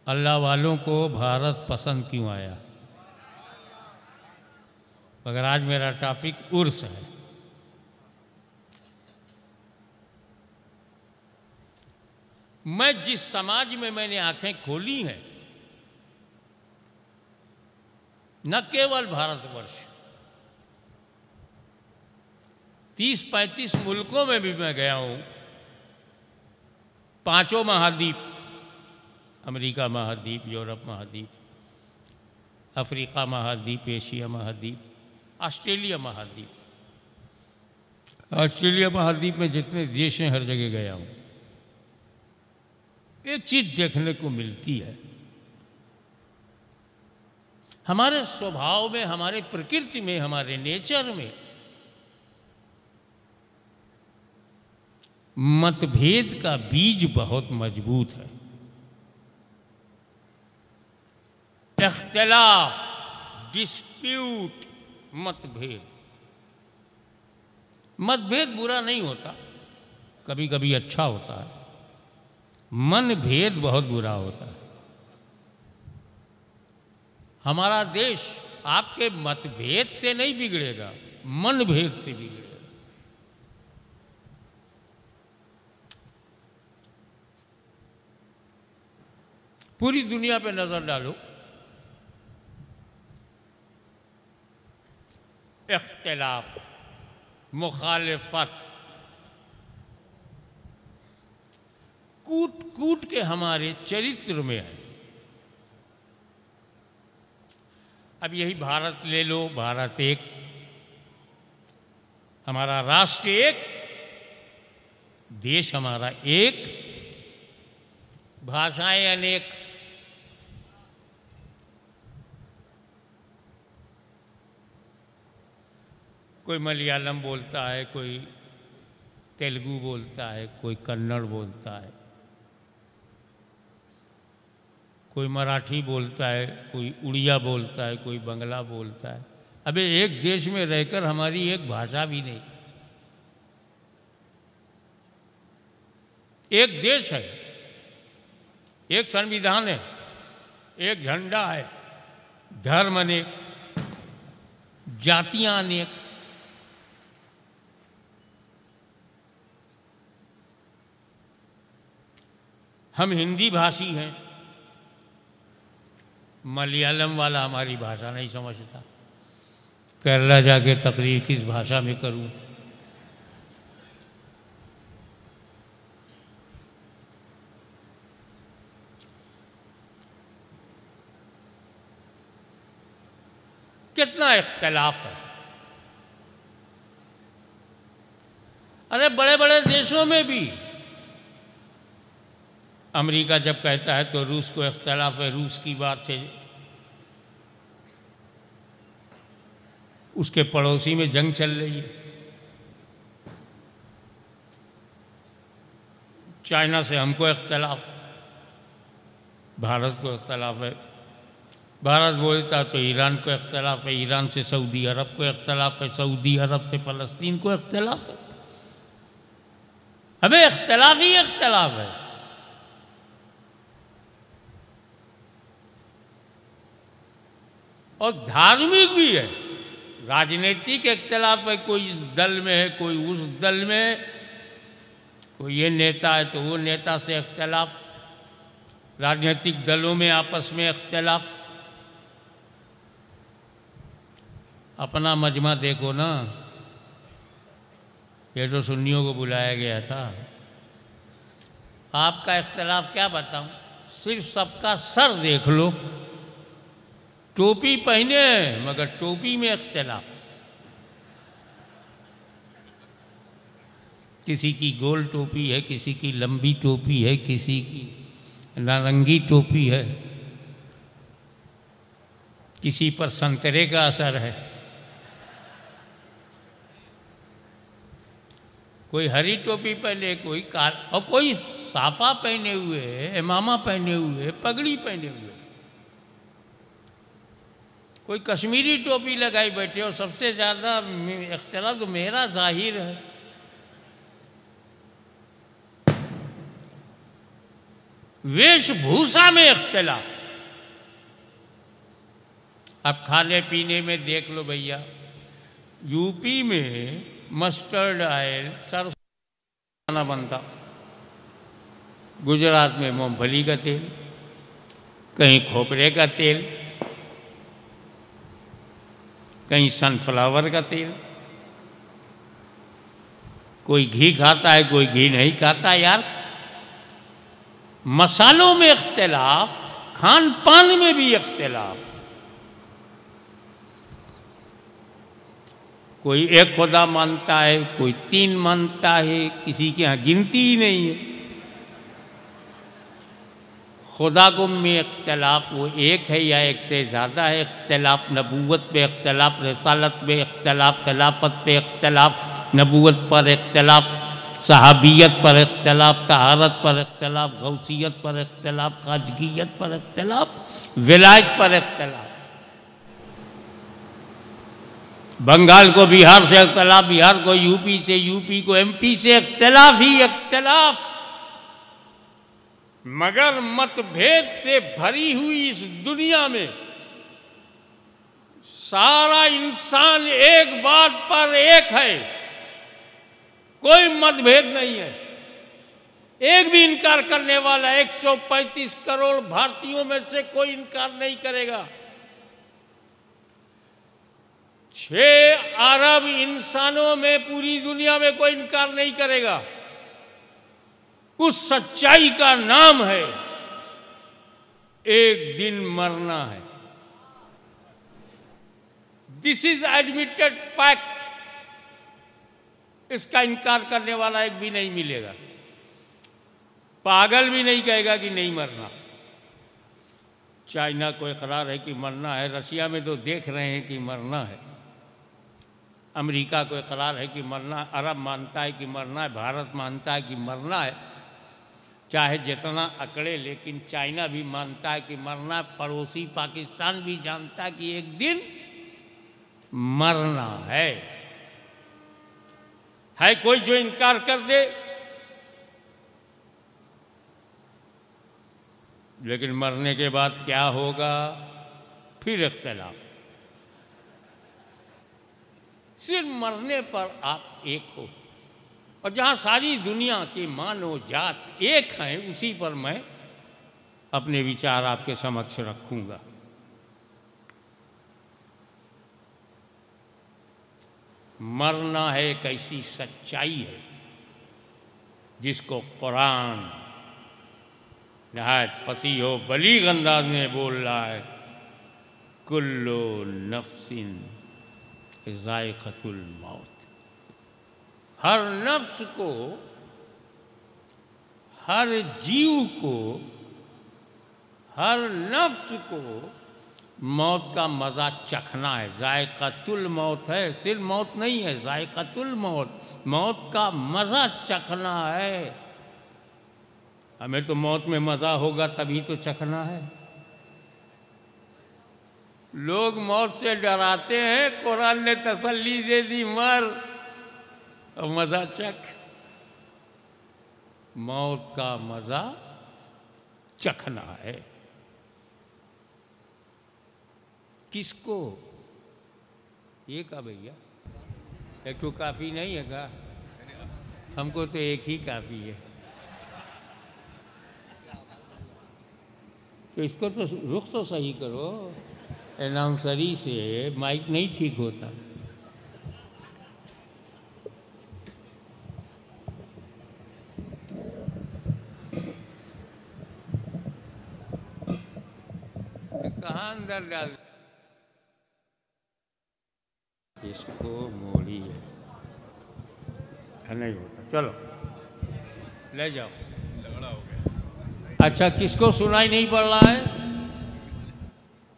अल्लाह वालों को भारत पसंद क्यों आया। मगर आज मेरा टॉपिक उर्स है। मैं जिस समाज में मैंने आंखें खोली हैं, न केवल भारतवर्ष, 30-35 मुल्कों में भी मैं गया हूं। 5 महाद्वीप, अमेरिका महाद्वीप, यूरोप महाद्वीप, अफ्रीका महाद्वीप, एशिया महाद्वीप, ऑस्ट्रेलिया महाद्वीप। ऑस्ट्रेलिया महाद्वीप में जितने देश हैं हर जगह गया हूं। एक चीज देखने को मिलती है, हमारे स्वभाव में, हमारे प्रकृति में, हमारे नेचर में मतभेद का बीज बहुत मजबूत है। इख्तिलाफ, डिस्प्यूट, मतभेद बुरा नहीं होता, कभी कभी अच्छा होता है। मनभेद बहुत बुरा होता है। हमारा देश आपके मतभेद से नहीं बिगड़ेगा, मनभेद से बिगड़ेगा। पूरी दुनिया पे नजर डालो, इख्तिलाफ, मुखालिफत कूट कूट के हमारे चरित्र में है। अब यही भारत ले लो, भारत एक, हमारा राष्ट्र एक, देश हमारा एक, भाषाएं अनेक। कोई मलयालम बोलता है, कोई तेलुगु बोलता है, कोई कन्नड़ बोलता है, कोई मराठी बोलता है, कोई उड़िया बोलता है, कोई बंगला बोलता है। अबे एक देश में रहकर हमारी एक भाषा भी नहीं। एक देश है, एक संविधान है, एक झंडा है, धर्म अनेक, जातियां अनेक। हम हिंदी भाषी हैं, मलयालम वाला हमारी भाषा नहीं समझता। केरला जाके तकरीर किस भाषा में करूं? कितना इख्तिलाफ है। अरे बड़े बड़े देशों में भी अमेरिका जब कहता है तो रूस को इख्तिलाफ है, रूस की बात से उसके पड़ोसी में जंग चल रही है। चाइना से हमको इख्तिलाफ, भारत को इख्तिलाफ है। भारत बोलता तो ईरान को इख्तिलाफ है, ईरान से सऊदी अरब को इख्तिलाफ है, सऊदी अरब से फ़लस्तीन को इख्तिलाफ है। हमें इख्तिलाफ ही इख्तिलाफ है। और धार्मिक भी है, राजनीतिक इख्तिलाफ है। कोई इस दल में है, कोई उस दल में, कोई ये नेता है तो वो नेता से इख्तिलाफ, राजनीतिक दलों में आपस में इख्तिलाफ। अपना मजमा देखो ना, ये तो सुन्नियों को बुलाया गया था। आपका इख्तिलाफ क्या बताऊं, सिर्फ सबका सर देख लो। टोपी पहने मगर टोपी में इख्तिलाफ। किसी की गोल टोपी है, किसी की लंबी टोपी है, किसी की नारंगी टोपी है, किसी पर संतरे का असर है, कोई हरी टोपी पहने, कोई और कोई साफा पहने हुए, इमामा पहने हुए, पगड़ी पहने हुए, कोई कश्मीरी टोपी लगाई बैठे। और सबसे ज़्यादा इख्तिलाफ तो मेरा जाहिर है। वेशभूषा में इख्तिलाफ। अब खाने पीने में देख लो भैया, यूपी में मस्टर्ड ऑयल सरसों खाना बनता, गुजरात में मूंगफली का तेल, कहीं खोपरे का तेल, कहीं सनफ्लावर का तेल, कोई घी खाता है कोई घी नहीं खाता। यार मसालों में इख्तिलाफ, खान पान में भी इख्तिलाफ। कोई एक खुदा मानता है, कोई 3 मानता है, किसी के यहाँ गिनती ही नहीं है। खुदा को में इख्तिलाफ वो एक है या एक से ज़्यादा है। इख्तिलाफ नबूवत पे इख्तिलाफ, रिसालत पे इख्तिलाफ, खिलाफत पे इख्तिलाफ, नबूवत पर इख्तिलाफ, सहाबियत पर इख्तिलाफ, तहारत पर इख्तिलाफ, गौसियत पर इख्तिलाफ, खाजगियत पर इख्तिलाफ, विलायत पर इख्तिलाफ। बंगाल को बिहार से इख्तिलाफ, बिहार को यूपी से, यूपी को एमपी से, इख्तिलाफ ही इख्तिलाफ। मगर मतभेद से भरी हुई इस दुनिया में सारा इंसान एक बात पर एक है, कोई मतभेद नहीं है। एक भी इनकार करने वाला 135 करोड़ भारतीयों में से कोई इनकार नहीं करेगा। 6 अरब इंसानों में पूरी दुनिया में कोई इनकार नहीं करेगा। उस सच्चाई का नाम है एक दिन मरना है। This is admitted fact. इसका इनकार करने वाला एक भी नहीं मिलेगा। पागल भी नहीं कहेगा कि नहीं मरना। चाइना को इकरार है कि मरना है, रशिया में तो देख रहे हैं कि मरना है, अमेरिका को इकरार है कि मरना है, अरब मानता है कि मरना है, भारत मानता है कि मरना है। चाहे जितना अकड़े, लेकिन चाइना भी मानता है कि मरना है। पड़ोसी पाकिस्तान भी जानता है कि एक दिन मरना है। कोई जो इनकार कर दे, लेकिन मरने के बाद क्या होगा, फिर इख्तिलाफ। सिर्फ मरने पर आप एक हो, और जहाँ सारी दुनिया की मानव जात एक हैं, उसी पर मैं अपने विचार आपके समक्ष रखूंगा। मरना है एक ऐसी सच्चाई है जिसको कुरान नहायत फसीह हो बलीग अंदाज में बोल रहा है, कुल्लु नफ्सिन ज़ाइक़तुल मौत। हर नफ्स को, हर जीव को, हर नफ्स को मौत का मज़ा चखना है। ज़ाइक़तुल मौत है, सिर्फ मौत नहीं है, ज़ाइक़तुल मौत, मौत का मज़ा चखना है। हमें तो मौत में मज़ा होगा तभी तो चखना है। लोग मौत से डराते हैं, कुरान ने तसल्ली दे दी, मर और मज़ा चख। मौत का मज़ा चखना है। किसको? ये का भैया, एक तो काफ़ी नहीं है का? हमको तो एक ही काफ़ी है। तो इसको तो रुख तो सही करो। अनाउंसरी से माइक नहीं ठीक होता। कहाँ अंदर डाल, इसको मोड़ी है, नहीं होता। चलो ले जाओ। अच्छा, किसको सुनाई नहीं पड़ रहा है?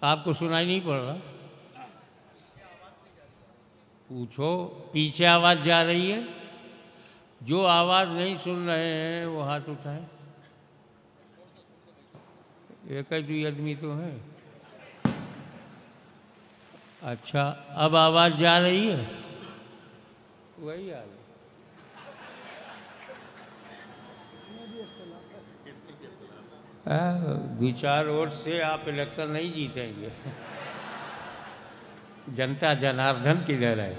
आपको सुनाई नहीं पड़ रहा? पूछो, पीछे आवाज़ जा रही है? जो आवाज़ नहीं सुन रहे हैं वो हाथ उठाए। एक ही आदमी तो है। अच्छा, अब आवाज़ जा रही है? वही हाल है। दो चार वोट से आप इलेक्शन नहीं जीतेंगे। जनता जनार्दन किधर है?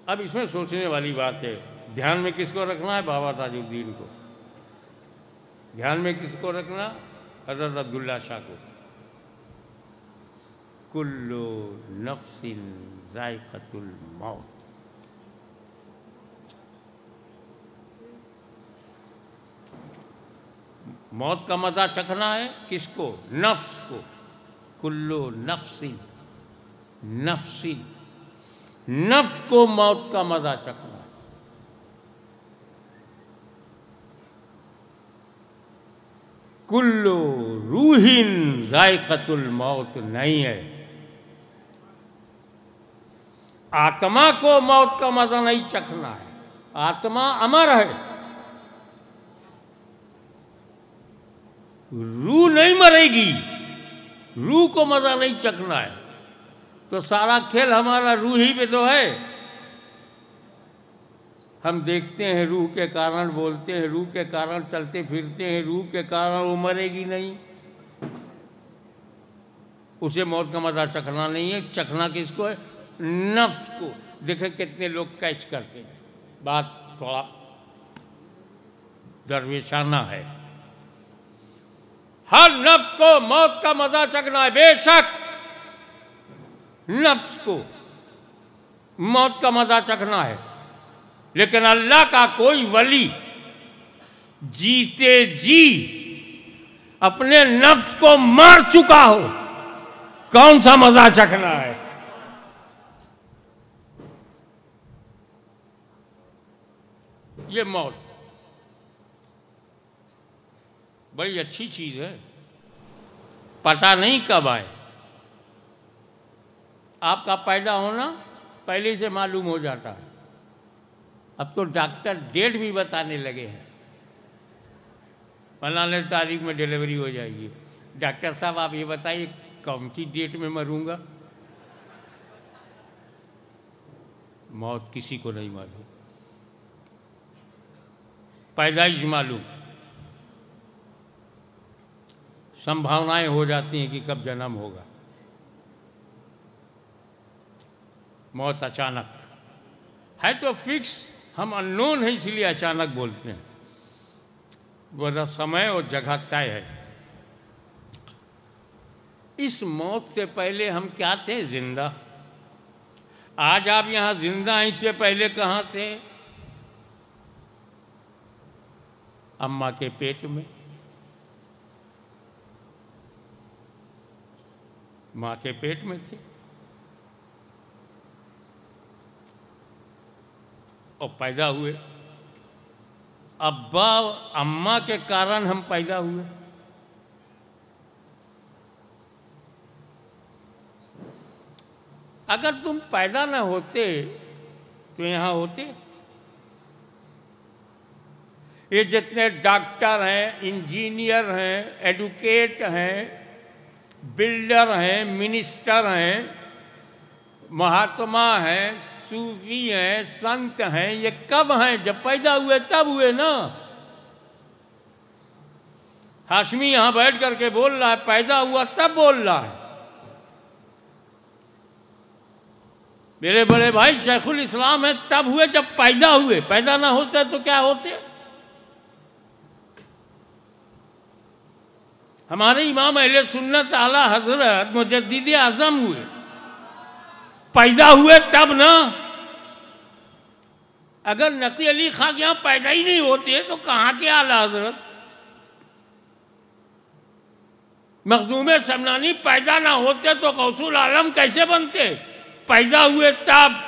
अब इसमें सोचने वाली बात है, ध्यान में किसको रखना है? बाबा ताजुद्दीन को। ध्यान में किसको रखना? हज़रत अब्दुल्ला शाह को। कुल्लु नफ्सिन ज़ाइक़तुल मौत। मौत का मज़ा चखना है किसको? नफ्स को। कुल्लु नफ्सिन, नफ्सिन, नफ्स को मौत का मज़ा चखना है। कुल्लु रूहिन ज़ाइक़तुल मौत नहीं है। आत्मा को मौत का मज़ा नहीं चखना है। आत्मा अमर है, रूह नहीं मरेगी, रूह को मज़ा नहीं चखना है। तो सारा खेल हमारा रूह ही पे तो है। हम देखते हैं, रूह के कारण बोलते हैं, रूह के कारण चलते फिरते हैं, रूह के कारण वो मरेगी नहीं। उसे मौत का मज़ा चखना नहीं है। चखना किसको है? नफ्स को। देखे कितने लोग कैच करते हैं। बात थोड़ा दरवेशाना है। हर नफ्स को मौत का मज़ा चखना है। बेशक नफ्स को मौत का मज़ा चखना है, लेकिन अल्लाह का कोई वली जीते जी अपने नफ्स को मार चुका हो, कौन सा मज़ा चखना है? ये मौत बड़ी अच्छी चीज है। पता नहीं कब आए। आपका पैदा होना पहले से मालूम हो जाता है। अब तो डॉक्टर डेट भी बताने लगे हैं, फलाने तारीख में डिलीवरी हो जाएगी। डॉक्टर साहब आप ये बताइए कौन सी डेट में मरूंगा? मौत किसी को नहीं मालूम, पैदाइश मालूम, संभावनाएं हो जाती हैं कि कब जन्म होगा। मौत अचानक है तो फिक्स, हम अननोन है इसलिए अचानक बोलते हैं। वह समय और जगह तय है। इस मौत से पहले हम क्या थे? जिंदा। आज आप यहाँ जिंदा हैं, इससे पहले कहाँ थे? अम्मा के पेट में, माँ के पेट में थे और पैदा हुए। अब्बा अम्मा के कारण हम पैदा हुए। अगर तुम पैदा ना होते तो यहाँ होते? ये जितने डॉक्टर हैं, इंजीनियर हैं, एडवोकेट हैं, बिल्डर हैं, मिनिस्टर हैं, महात्मा हैं, सूफी हैं, संत हैं, ये कब हैं? जब पैदा हुए तब हुए ना। हाशमी यहां बैठ करके बोल रहा है, पैदा हुआ तब बोल रहा है। मेरे बड़े भाई शेखुल इस्लाम है तब हुए जब पैदा हुए। पैदा ना होते तो क्या होते? हमारे इमाम अहले सुन्नत आला हजरत मुजद्दिद आजम हुए, पैदा हुए तब ना। अगर नकी अली खां के यहाँ पैदा ही नहीं होते तो कहाँ के आला हजरत? मखदूम समनानी पैदा ना होते तो गौसुल आलम कैसे बनते? पैदा हुए तब।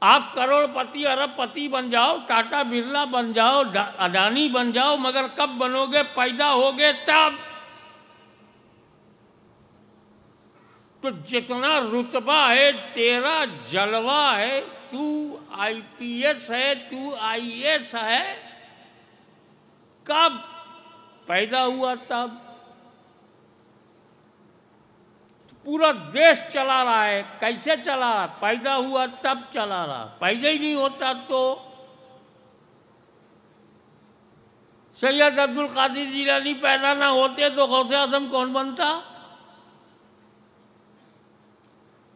आप करोड़पति अरबपति बन जाओ, टाटा बिरला बन जाओ, अडानी बन जाओ, मगर कब बनोगे? पैदा होगे तब। तो जितना रुतबा है तेरा जलवा है, तू आईपीएस है, तू आईएएस है, कब? पैदा हुआ तब। पूरा देश चला रहा है। कैसे चला रहा? पैदा हुआ तब चला रहा, पैदा ही नहीं होता तो। सैयद अब्दुल कादिर जिलानी पैदा ना होते तो गौसे आजम कौन बनता?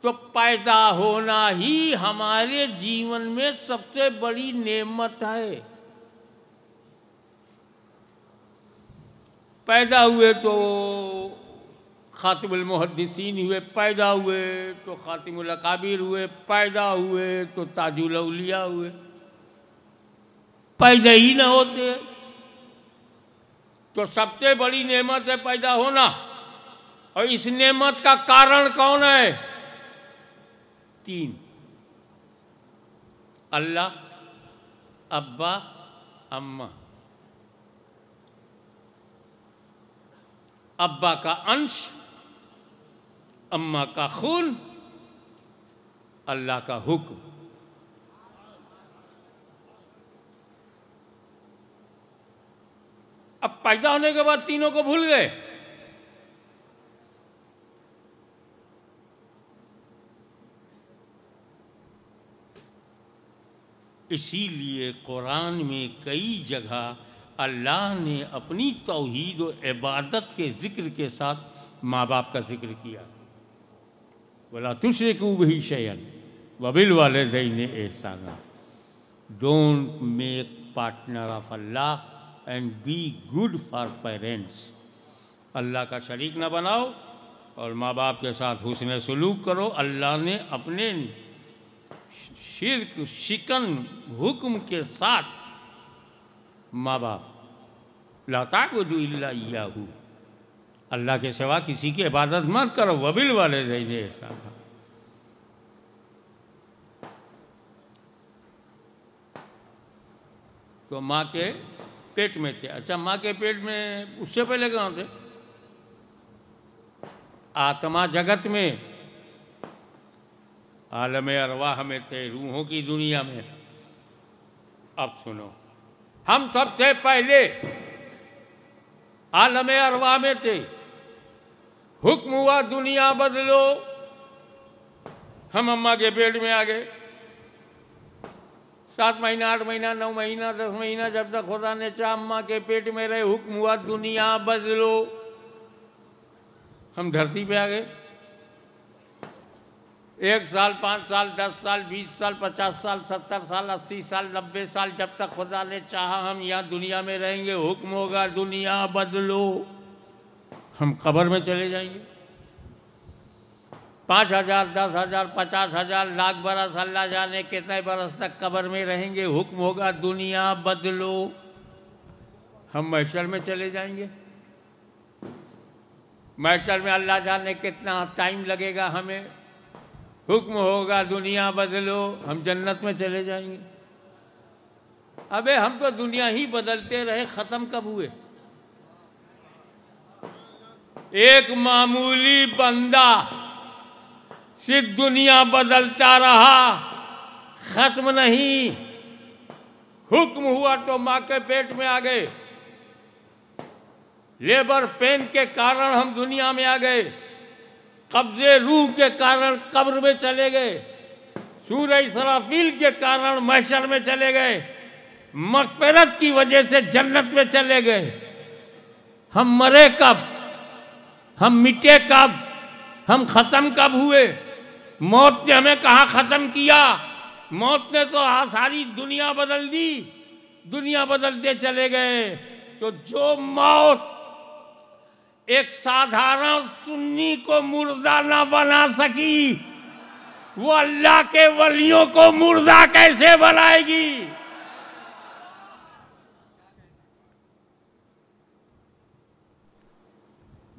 तो पैदा होना ही हमारे जीवन में सबसे बड़ी नेमत है। पैदा हुए तो खातिमुल मुहद्दिसीन हुए, पैदा हुए तो खातिमुल अकाबिर हुए, पैदा हुए तो ताजुल औलिया हुए। पैदा ही ना होते तो सबसे बड़ी नेमत है पैदा होना। और इस नेमत का कारण कौन है? 3, अल्लाह, अब्बा, अम्मा। अब्बा का अंश, अम्मा का खून, अल्लाह का हुक्म। अब पैदा होने के बाद तीनों को भूल गए। इसीलिए कुरान में कई जगह अल्लाह ने अपनी तौहीद और इबादत के ज़िक्र के साथ माँ बाप का जिक्र किया। वला तुश्रिकू बिही शैअन व बिल वालिदैनि इहसाना। Don't make partner of Allah and be good for parents. Allah का शरीक न बनाओ और माँ बाप के साथ हुस्न सलूक करो। अल्लाह ने अपने शिर्क शिकन हुक्म के साथ माँ बाप, ला ताबुदू इल्ला इय्याहू, अल्लाह के सिवा किसी की इबादत मत करो, वबिल वालिदैनि इहसाना। तो माँ के पेट में थे। अच्छा, माँ के पेट में उससे पहले कहाँ थे? आत्मा जगत में, आलम अरवाह में थे, रूहों की दुनिया में। अब सुनो, हम सब थे पहले आलम अरवाह में थे। हुक्म हुआ दुनिया बदलो, हम अम्मा के पेट में आ गए। 7 महीना, 8 महीना, 9 महीना, 10 महीना, जब तक खुदा ने चाहा अम्मा के पेट में रहे। हुक्म हुआ दुनिया बदलो, हम धरती पे आ गए। 1 साल, 5 साल, 10 साल, 20 साल, 50 साल, 70 साल, 80 साल, 90 साल, जब तक खुदा ने चाहा हम यहाँ दुनिया में रहेंगे। हुक्म होगा दुनिया बदलो, हम कब्र में चले जाएंगे। 5,000, 10,000, 50,000, लाख बरस, अल्लाह जाने कितने बरस तक कब्र में रहेंगे। हुक्म होगा दुनिया बदलो, हम महशर में चले जाएंगे। महशर में अल्लाह जाने कितना टाइम लगेगा हमें। हुक्म होगा दुनिया बदलो, हम जन्नत में चले जाएंगे। अबे हम तो दुनिया ही बदलते रहे, ख़त्म कब हुए? एक मामूली बंदा सिर्फ दुनिया बदलता रहा, खत्म नहीं। हुक्म हुआ तो माँ के पेट में आ गए। लेबर पेन के कारण हम दुनिया में आ गए। कब्जे रूह के कारण कब्र में चले गए। सूरह इसराफील के कारण महशर में चले गए। मग़फ़िरत की वजह से जन्नत में चले गए। हम मरे कब? हम मिटे कब? हम ख़त्म कब हुए? मौत ने हमें कहाँ ख़त्म किया? मौत ने तो सारी दुनिया बदल दी। दुनिया बदलते चले गए। तो जो मौत एक साधारण सुन्नी को मुर्दा ना बना सकी, वो अल्लाह के वलियों को मुर्दा कैसे बनाएगी?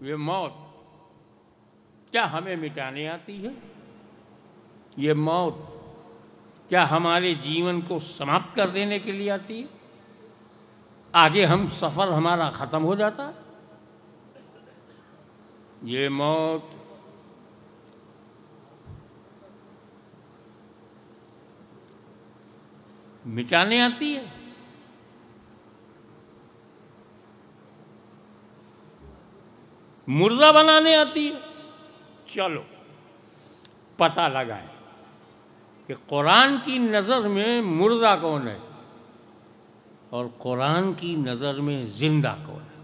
ये मौत क्या हमें मिटाने आती है? ये मौत क्या हमारे जीवन को समाप्त कर देने के लिए आती है? आगे हम सफ़र हमारा ख़त्म हो जाता है। ये मौत मिटाने आती है। मुर्दा बनाने आती है। चलो पता लगाएं कि कुरान की नज़र में मुर्दा कौन है और कुरान की नज़र में जिंदा कौन है।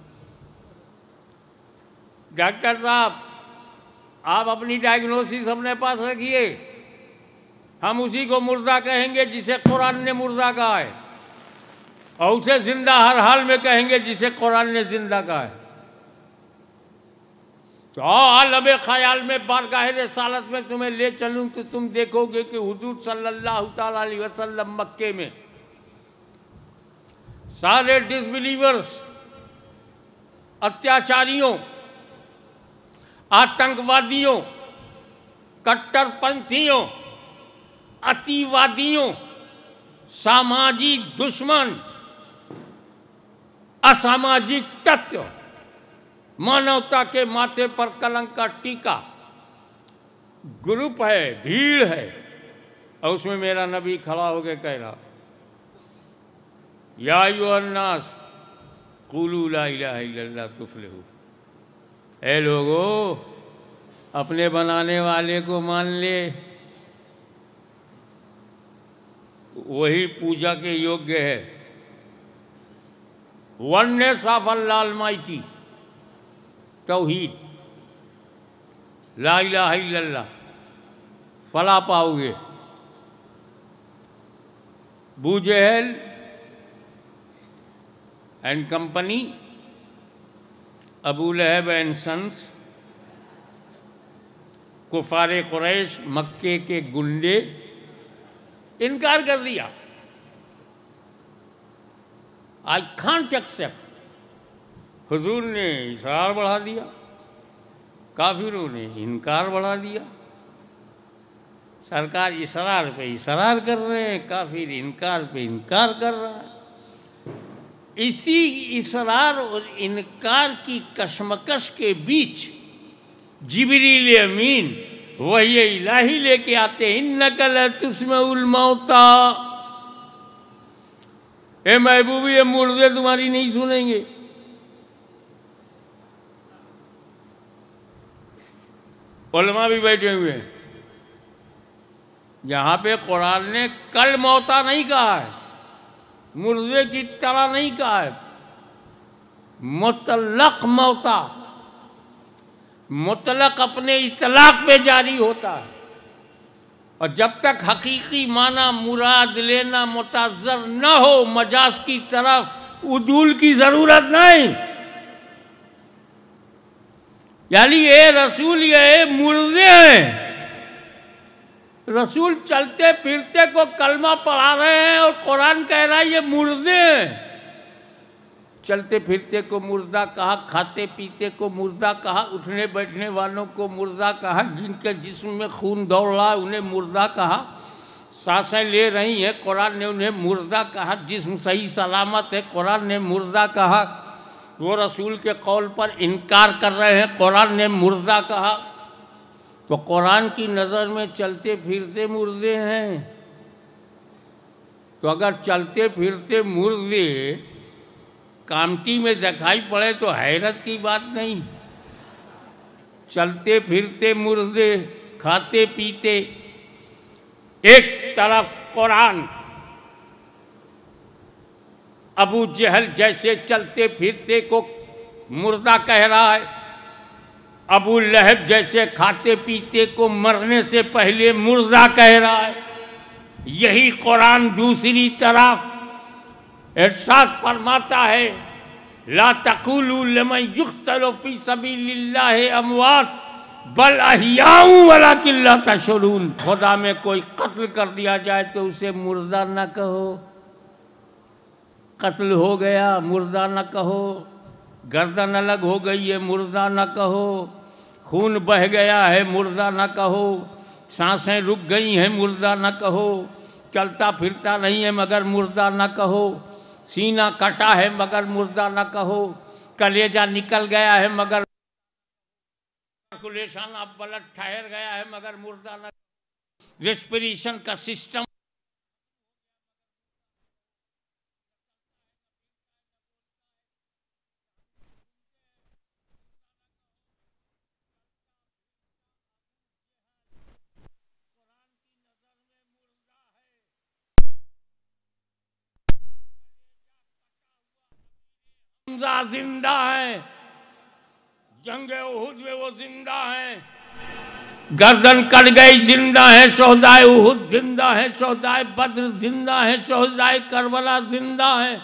डॉक्टर साहब, आप अपनी डायग्नोसिस अपने पास रखिए, हम उसी को मुर्दा कहेंगे जिसे कुरान ने मुर्दा कहा है, और उसे जिंदा हर हाल में कहेंगे जिसे कुरान ने जिंदा कहा है। तो आलम ख्याल में बारगाह रिसालत में तुम्हें ले चलूं तो तुम देखोगे कि हुजूर सल्लल्लाहु ताला अलैहि वसल्लम मक्के में सारे डिसबिलीवर्स, अत्याचारियों, आतंकवादियों, कट्टरपंथियों, अतिवादियों, सामाजिक दुश्मन, असामाजिक तत्व, मानवता के माथे पर कलंक का टीका ग्रुप है, भीड़ है, और उसमें मेरा नबी खड़ा होकर कह रहा, या अय्युहन्नास कुलू ला इलाहा इल्लल्लाह तुफ्लिहू। ऐ लोगों, अपने बनाने वाले को मान ले, वही पूजा के योग्य है। वननेस ऑफ अल्लाह अलमाइटी, तौहीद, ला इलाहा इल्लल्लाह, फला पाओगे। Abu Jahl and company, Abu Lahab and sons, कुफारे कुरैश, मक्के के गुंडे, इनकार कर दिया। I can't accept. हुजूर ने इसरार बढ़ा दिया, काफिरों ने इनकार बढ़ा दिया। सरकार इसरार पे इसरार कर रहे हैं, काफिर इनकार पे इनकार कर रहा है। इसी इसरार और इनकार की कशमकश के बीच जिब्रील अमीन वही इलाही लेके आते, इन्नका लतुस्मिउल मौता, ए महबूबी, ये मुर्दे तुम्हारी नहीं सुनेंगे। उलमा भी बैठे हुए हैं। यहाँ पे कुरान ने कल मौता नहीं कहा है, मुर्दे की तरह नहीं कहा है, मुतलक मौता। मुतलक अपने इतलाक पे जारी होता है, और जब तक हकीकी माना मुराद लेना मुताज़र न हो, मजाज की तरफ उदूल की ज़रूरत नहीं। यानी ये रसूल, ये मुर्दे हैं। रसूल चलते फिरते को कलमा पढ़ा रहे हैं और कुरान कह रहा है ये मुर्दे हैं। चलते फिरते को मुर्दा कहा, खाते पीते को मुर्दा कहा, उठने बैठने वालों को मुर्दा कहा, जिनके जिस्म में खून दौड़ रहा है उन्हें मुर्दा कहा, सांसें ले रही हैं कुरान ने उन्हें मुर्दा कहा, जिस्म सही सलामत है कुरान ने मुर्दा कहा, वो रसूल के कौल पर इनकार कर रहे हैं कुरान ने मुर्दा कहा। तो कुरान की नज़र में चलते फिरते मुर्दे हैं। तो अगर चलते फिरते मुर्दे कामटी में दिखाई पड़े तो हैरत की बात नहीं। चलते फिरते मुर्दे, खाते पीते, एक तरफ कुरान अबू जहल जैसे चलते फिरते को मुर्दा कह रहा है, अबू लहब जैसे खाते पीते को मरने से पहले मुर्दा कह रहा है। यही कुरान दूसरी तरफ इरशाद फरमाता है, ला तक़ूलू लिमन युक़्तलु फ़ी सबीलिल्लाहि अमवात बल अहियाउ वलाकिन ला तशऊरून। खुदा में कोई कत्ल कर दिया जाए तो उसे मुर्दा न कहो। कत्ल हो गया मुर्दा न कहो, गर्दन अलग हो गई है मुर्दा न कहो, खून बह गया है मुर्दा न कहो, सांसें रुक गई हैं मुर्दा न कहो, चलता फिरता नहीं है मगर मुर्दा न कहो, सीना कटा है मगर मुर्दा न कहो, कलेजा निकल गया है मगर सर्कुलेशन अब ब्लड ठहर गया है मगर मुर्दा न, रेस्पिरेशन का सिस्टम हमजा जिंदा है, जंगे उहुद में वो जिंदा है, गर्दन कट गई जिंदा है, शोहदाए उहुद जिंदा है, शोहदाए बद्र जिंदा है, शोहदाए करबला जिंदा है।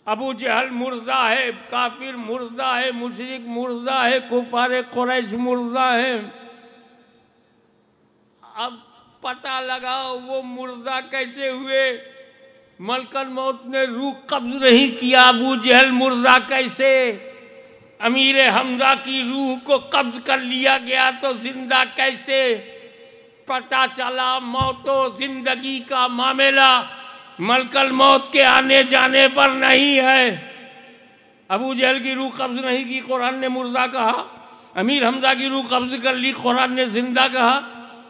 अबू जहल मुर्दा है, काफिर मुर्दा है, मुशरिक मुर्दा है, कुफार कुरैश मुर्दा है। अब पता लगाओ वो मुर्दा कैसे हुए। मलकल मौत ने रूह कब्ज नहीं किया, अबू जहल मुर्दा कैसे? अमीर हमजा की रूह को कब्ज कर लिया गया तो जिंदा कैसे? पता चला मौतो जिंदगी का मामला मलकल मौत के आने जाने पर नहीं है। अबू जहल की रूह कब्ज नहीं की, कुरान ने मुर्दा कहा। अमीर हमजा की रूह कब्ज कर ली, कुरान ने जिंदा कहा।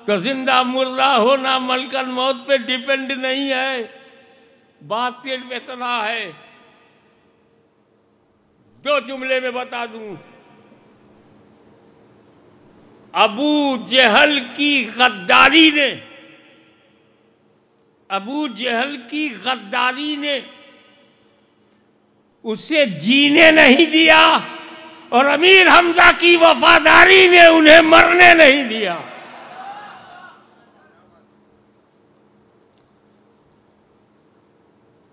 तो जिंदा मुर्दा होना मलकल मौत पे डिपेंड नहीं है। बात सिर्फ इतना है, दो जुमले में बता दूं। अबू जहल की गद्दारी ने, अबू जहल की गद्दारी ने उसे जीने नहीं दिया और अमीर हमजा की वफादारी ने उन्हें मरने नहीं दिया।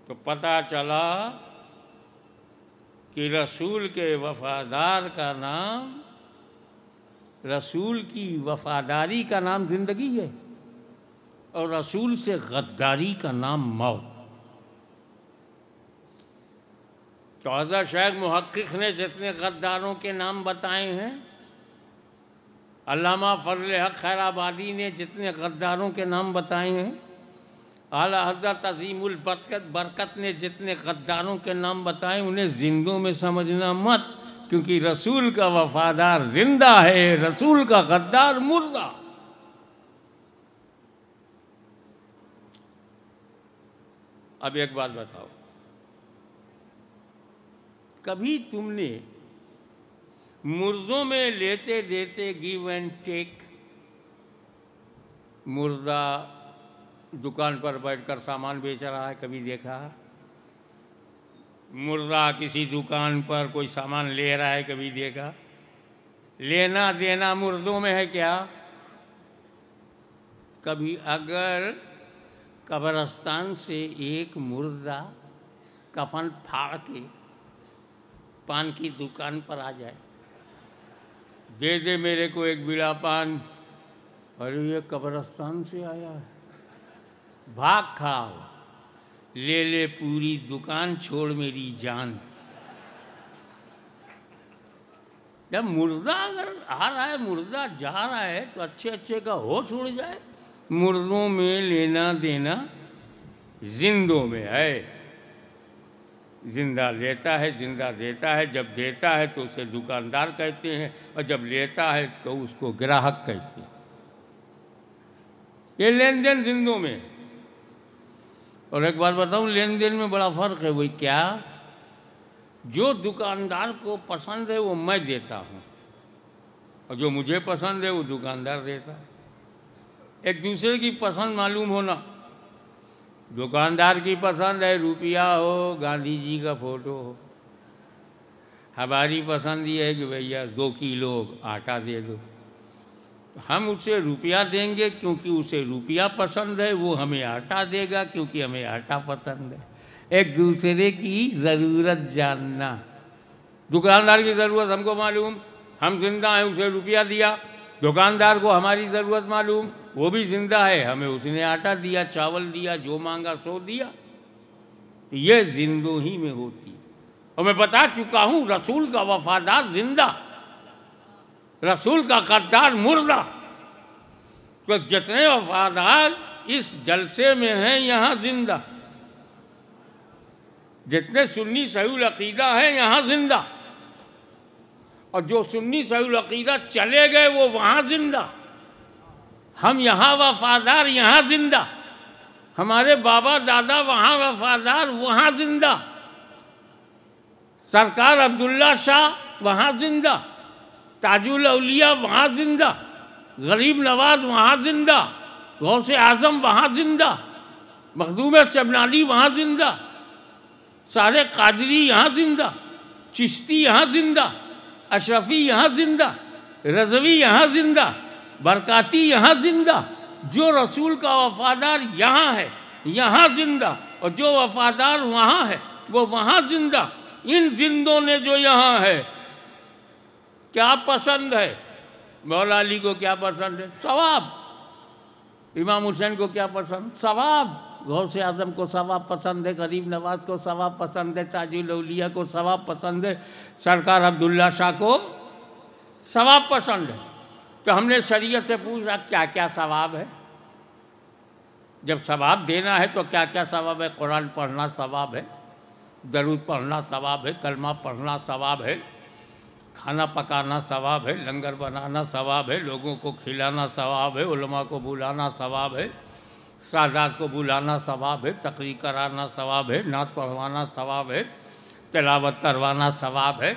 तो पता चला कि रसूल के वफादार का नाम, रसूल की वफादारी का नाम जिंदगी है और रसूल से गद्दारी का नाम मौत। तो हज़रत शेख मुहक्किक ने जितने गद्दारों के नाम बताए हैं, अल्लामा फजल हक खैराबादी ने जितने गद्दारों के नाम बताए हैं, आला हज़रत अज़ीमुल बरकत ने जितने गद्दारों के नाम बताए, उन्हें जिंदों में समझना मत, क्योंकि रसूल का वफादार जिंदा है, रसूल का गद्दार मुर्दा। अब एक बात बताओ, कभी तुमने मुर्दों में लेते देते गिव एंड टेक, मुर्दा दुकान पर बैठकर सामान बेच रहा है, कभी देखा? मुर्दा किसी दुकान पर कोई सामान ले रहा है, कभी देखा? लेना देना मुर्दों में है क्या? कभी अगर कब्रिस्तान से एक मुर्दा कफन फाड़ के पान की दुकान पर आ जाए, दे दे मेरे को एक बीड़ा पान, अरे ये कब्रिस्तान से आया है, भाग खाओ, ले ले पूरी दुकान, छोड़ मेरी जान। जब मुर्दा अगर आ रहा है, मुर्दा जा रहा है, तो अच्छे अच्छे का होश उड़ जाए। मुर्दों में लेना देना जिंदों में है। जिंदा लेता है, जिंदा देता है। जब देता है तो उसे दुकानदार कहते हैं और जब लेता है तो उसको ग्राहक कहते हैं। ये लेन देन जिंदों में। और एक बात बताऊं, लेन देन में बड़ा फर्क है। वही क्या? जो दुकानदार को पसंद है वो मैं देता हूँ और जो मुझे पसंद है वो दुकानदार देता है। एक दूसरे की पसंद मालूम होना। दुकानदार की पसंद है रुपया हो, गांधी जी का फोटो हो। हमारी पसंद ये है कि भैया 2 किलो आटा दे दो। हम उसे रुपया देंगे क्योंकि उसे रुपया पसंद है, वो हमें आटा देगा क्योंकि हमें आटा पसंद है। एक दूसरे की ज़रूरत जानना। दुकानदार की ज़रूरत हमको मालूम, हम जिंदा हैं, उसे रुपया दिया। दुकानदार को हमारी ज़रूरत मालूम, वो भी जिंदा है, हमें उसने आटा दिया, चावल दिया, जो मांगा सो दिया। तो ये जिंदों ही में होती है। और मैं बता चुका हूँ, रसूल का वफादार जिंदा, रसूल का गद्दार मुर्दा। तो जितने वफादार इस जलसे में हैं यहाँ जिंदा, जितने सुन्नी सहीउल अकीदा हैं यहाँ जिंदा, और जो सुन्नी सहीउल अकीदा चले गए वो वहाँ जिंदा। हम यहाँ वफादार, यहाँ जिंदा। हमारे बाबा दादा वहाँ वफादार, वहाँ जिंदा। सरकार अब्दुल्ला शाह वहाँ जिंदा, ताजुल औलिया वहाँ जिंदा, गरीब नवाज वहाँ जिंदा, गौसे आजम वहाँ जिंदा, मखदूम शबनानी वहाँ जिंदा, सारे कादरी यहाँ जिंदा, चिश्ती यहाँ जिंदा, अशरफी यहाँ जिंदा, रज़वी यहाँ जिंदा, बरकाती यहाँ जिंदा। जो रसूल का वफादार यहाँ है यहाँ जिंदा, और जो वफादार वहाँ है वो वहाँ जिंदा। इन जिंदों ने जो यहाँ है क्या पसंद है? मौला अली को क्या पसंद है? सवाब। इमाम हुसैन को क्या पसंद? सवाब। गौसे आजम को सवाब पसंद है, गरीब नवाज को सवाब पसंद है, ताजुल औलिया को सवाब पसंद है, सरकार अब्दुल्ला शाह को सवाब पसंद है। तो हमने शरीयत से पूछा क्या क्या सवाब है। जब सवाब देना है तो क्या क्या सवाब है? कुरान पढ़ना सवाब है, दरूद पढ़ना सवाब है, कलमा पढ़ना सवाब है, खाना पकाना सवाब है, लंगर बनाना सवाब है, लोगों को खिलाना सवाब है, उलमा को बुलाना सवाब है, सादात को बुलाना सवाब है, तकरीर कराना सवाब है, नात पढ़वाना सवाब है, तिलावत करवाना सवाब है।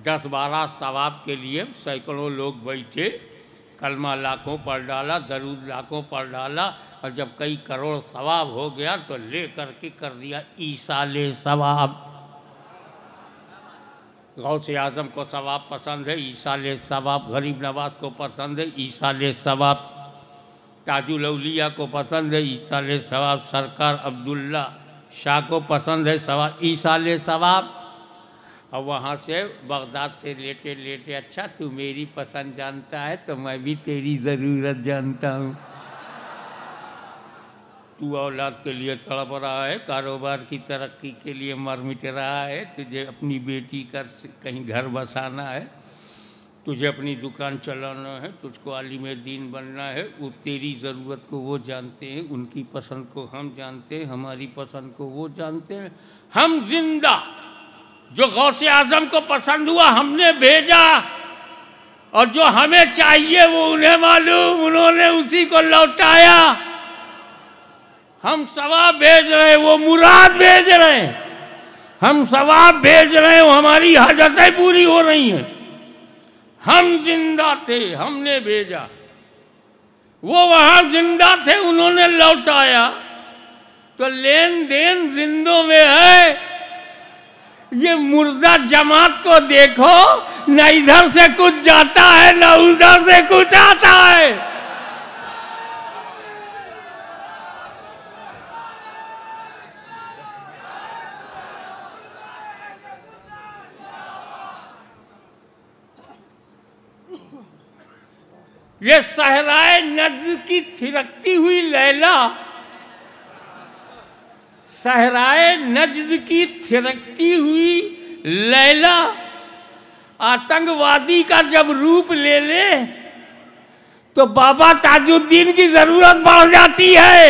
10-12 सवाब के लिए सैकड़ों लोग बैठे, कलमा लाखों पढ़ डाला, दरूद लाखों पढ़ डाला, और जब कई करोड़ सवाब हो गया तो ले करके कर दिया ईसाले सवाब। गौसे आज़म को सवाब पसंद है, ईसाले सवाब। गरीब नवाज को पसंद है, ईसाले सवाब। ताजुल औलिया को पसंद है, ईसाले सवाब। सरकार अब्दुल्ला शाह को पसंद है सवाब, ईसाले सवाब। और वहाँ से बगदाद से लेटे लेटे, अच्छा तू मेरी पसंद जानता है तो मैं भी तेरी ज़रूरत जानता हूँ। तू औलाद के लिए तड़प रहा है, कारोबार की तरक्की के लिए मर मिट रहा है, तुझे अपनी बेटी कर कहीं घर बसाना है, तुझे अपनी दुकान चलाना है, तुझको आलिम दीन बनना है। वो तेरी ज़रूरत को वो जानते हैं, उनकी पसंद को हम जानते हैं, हमारी पसंद को वो जानते हैं। हम जिंदा, जो गौसे आज़म को पसंद हुआ हमने भेजा, और जो हमें चाहिए वो उन्हें मालूम, उन्होंने उसी को लौटाया। हम सवाब भेज रहे हैं, वो मुराद भेज रहे हैं। हम सवाब भेज रहे हैं, वो हमारी हाजतें पूरी हो रही हैं। हम जिंदा थे, हमने भेजा, वो वहाँ जिंदा थे, उन्होंने लौटाया। तो लेन देन जिंदों में है। ये मुर्दा जमात को देखो, न इधर से कुछ जाता है न उधर से कुछ आता है। ये सहराए नज्द की थिरकती हुई लैला, सहराए नज्द की थिरकती हुई लैला, आतंकवादी का जब रूप ले ले तो बाबा ताजुद्दीन की जरूरत बढ़ जाती है।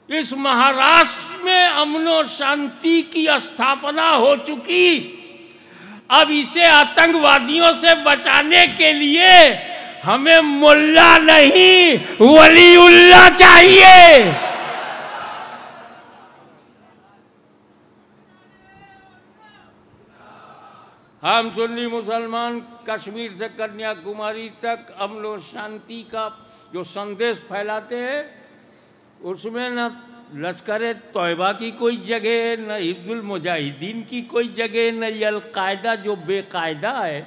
इस महाराष्ट्र में अमन और शांति की स्थापना हो चुकी। अब इसे आतंकवादियों से बचाने के लिए हमें मुल्ला नहीं वलीउल्लाह चाहिए। हम सुन्नी मुसलमान कश्मीर से कन्याकुमारी तक अमन और शांति का जो संदेश फैलाते हैं, उसमें न लश्कर तौयबा की कोई जगह, न हिज़्बुल मुजाहिदीन की कोई जगह, न ये अलकायदा जो बेकायदा है,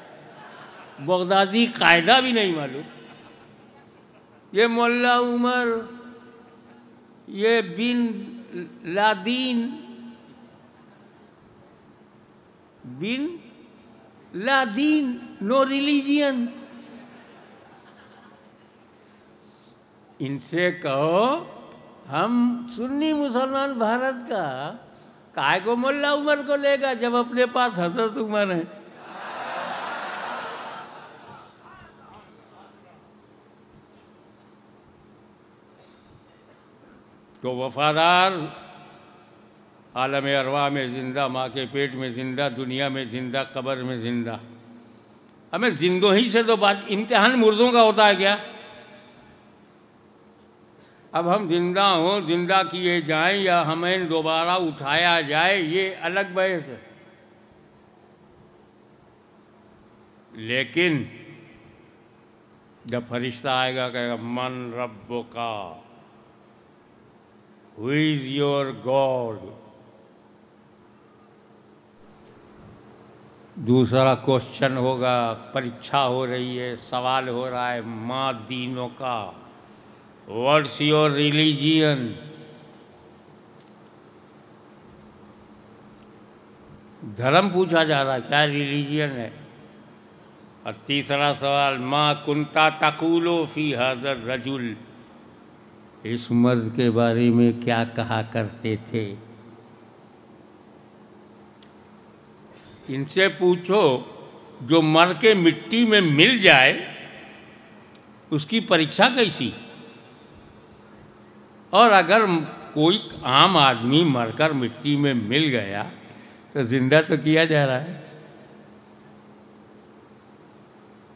बगदादी कायदा भी नहीं मालूम। ये मुल्ला उमर, ये बिन लादीन, बिन लादीन, नो रिलीजियन। इनसे कहो हम सुन्नी मुसलमान भारत का काय को मुल्ला उमर को लेगा जब अपने पास हजरत उमर है। तो वफादार आलम अरवा में जिंदा, माँ के पेट में जिंदा, दुनिया में जिंदा, कब्र में जिंदा। हमें जिंदों ही से तो बात, इम्तिहान मुर्दों का होता है क्या? अब हम जिंदा हों, जिंदा किए जाएं या हमें दोबारा उठाया जाए, ये अलग बहस है। लेकिन जब फरिश्ता आएगा कहेगा मन रब्बो का, हु इज योर गॉड। दूसरा क्वेश्चन होगा, परीक्षा हो रही है, सवाल हो रहा है माँ दीनों का, व्हाट्स योर रिलीजियन। धर्म पूछा जा रहा है, क्या रिलीजियन है। और तीसरा सवाल, माँ कुंता तकूलो फी हाज़र रजुल, इस मर्द के बारे में क्या कहा करते थे। इनसे पूछो, जो मर के मिट्टी में मिल जाए उसकी परीक्षा कैसी। और अगर कोई आम आदमी मरकर मिट्टी में मिल गया तो जिंदा तो किया जा रहा है।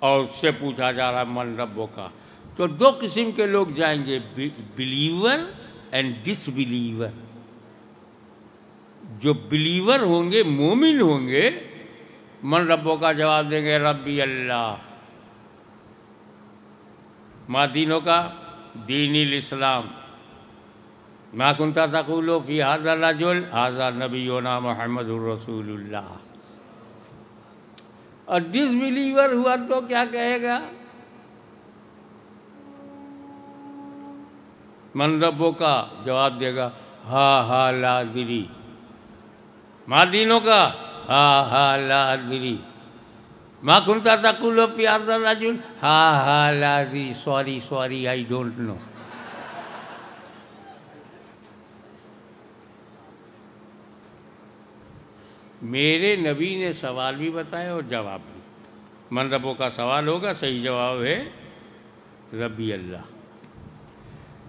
और उससे पूछा जा रहा है मन रब्बों का। तो दो किस्म के लोग जाएंगे, बिलीवर एंड डिसबिलीवर। जो बिलीवर होंगे, मोमिन होंगे, मन रब्बों का जवाब देंगे रब्बी अल्लाह। माँ दीनों का, दीनिल इस्लाम। मा कुंता तक़ूलु फ़ी हाज़ा रजुल हाज़ा नबियुना मुहम्मदुर रसूलुल्लाह। और डिसबिलीवर हुआ तो क्या कहेगा, मन रब्बों का जवाब देगा हा हा लादरी। माँ दीनों का, हा हा लादरी। माँ कुंता तक़ूलु फ़ी हाज़ा रजुल, हा हा लादरी, sorry sorry I don't know. मेरे नबी ने सवाल भी बताया और जवाब भी। मन रब्बों का सवाल होगा, सही जवाब है रब्बी अल्लाह।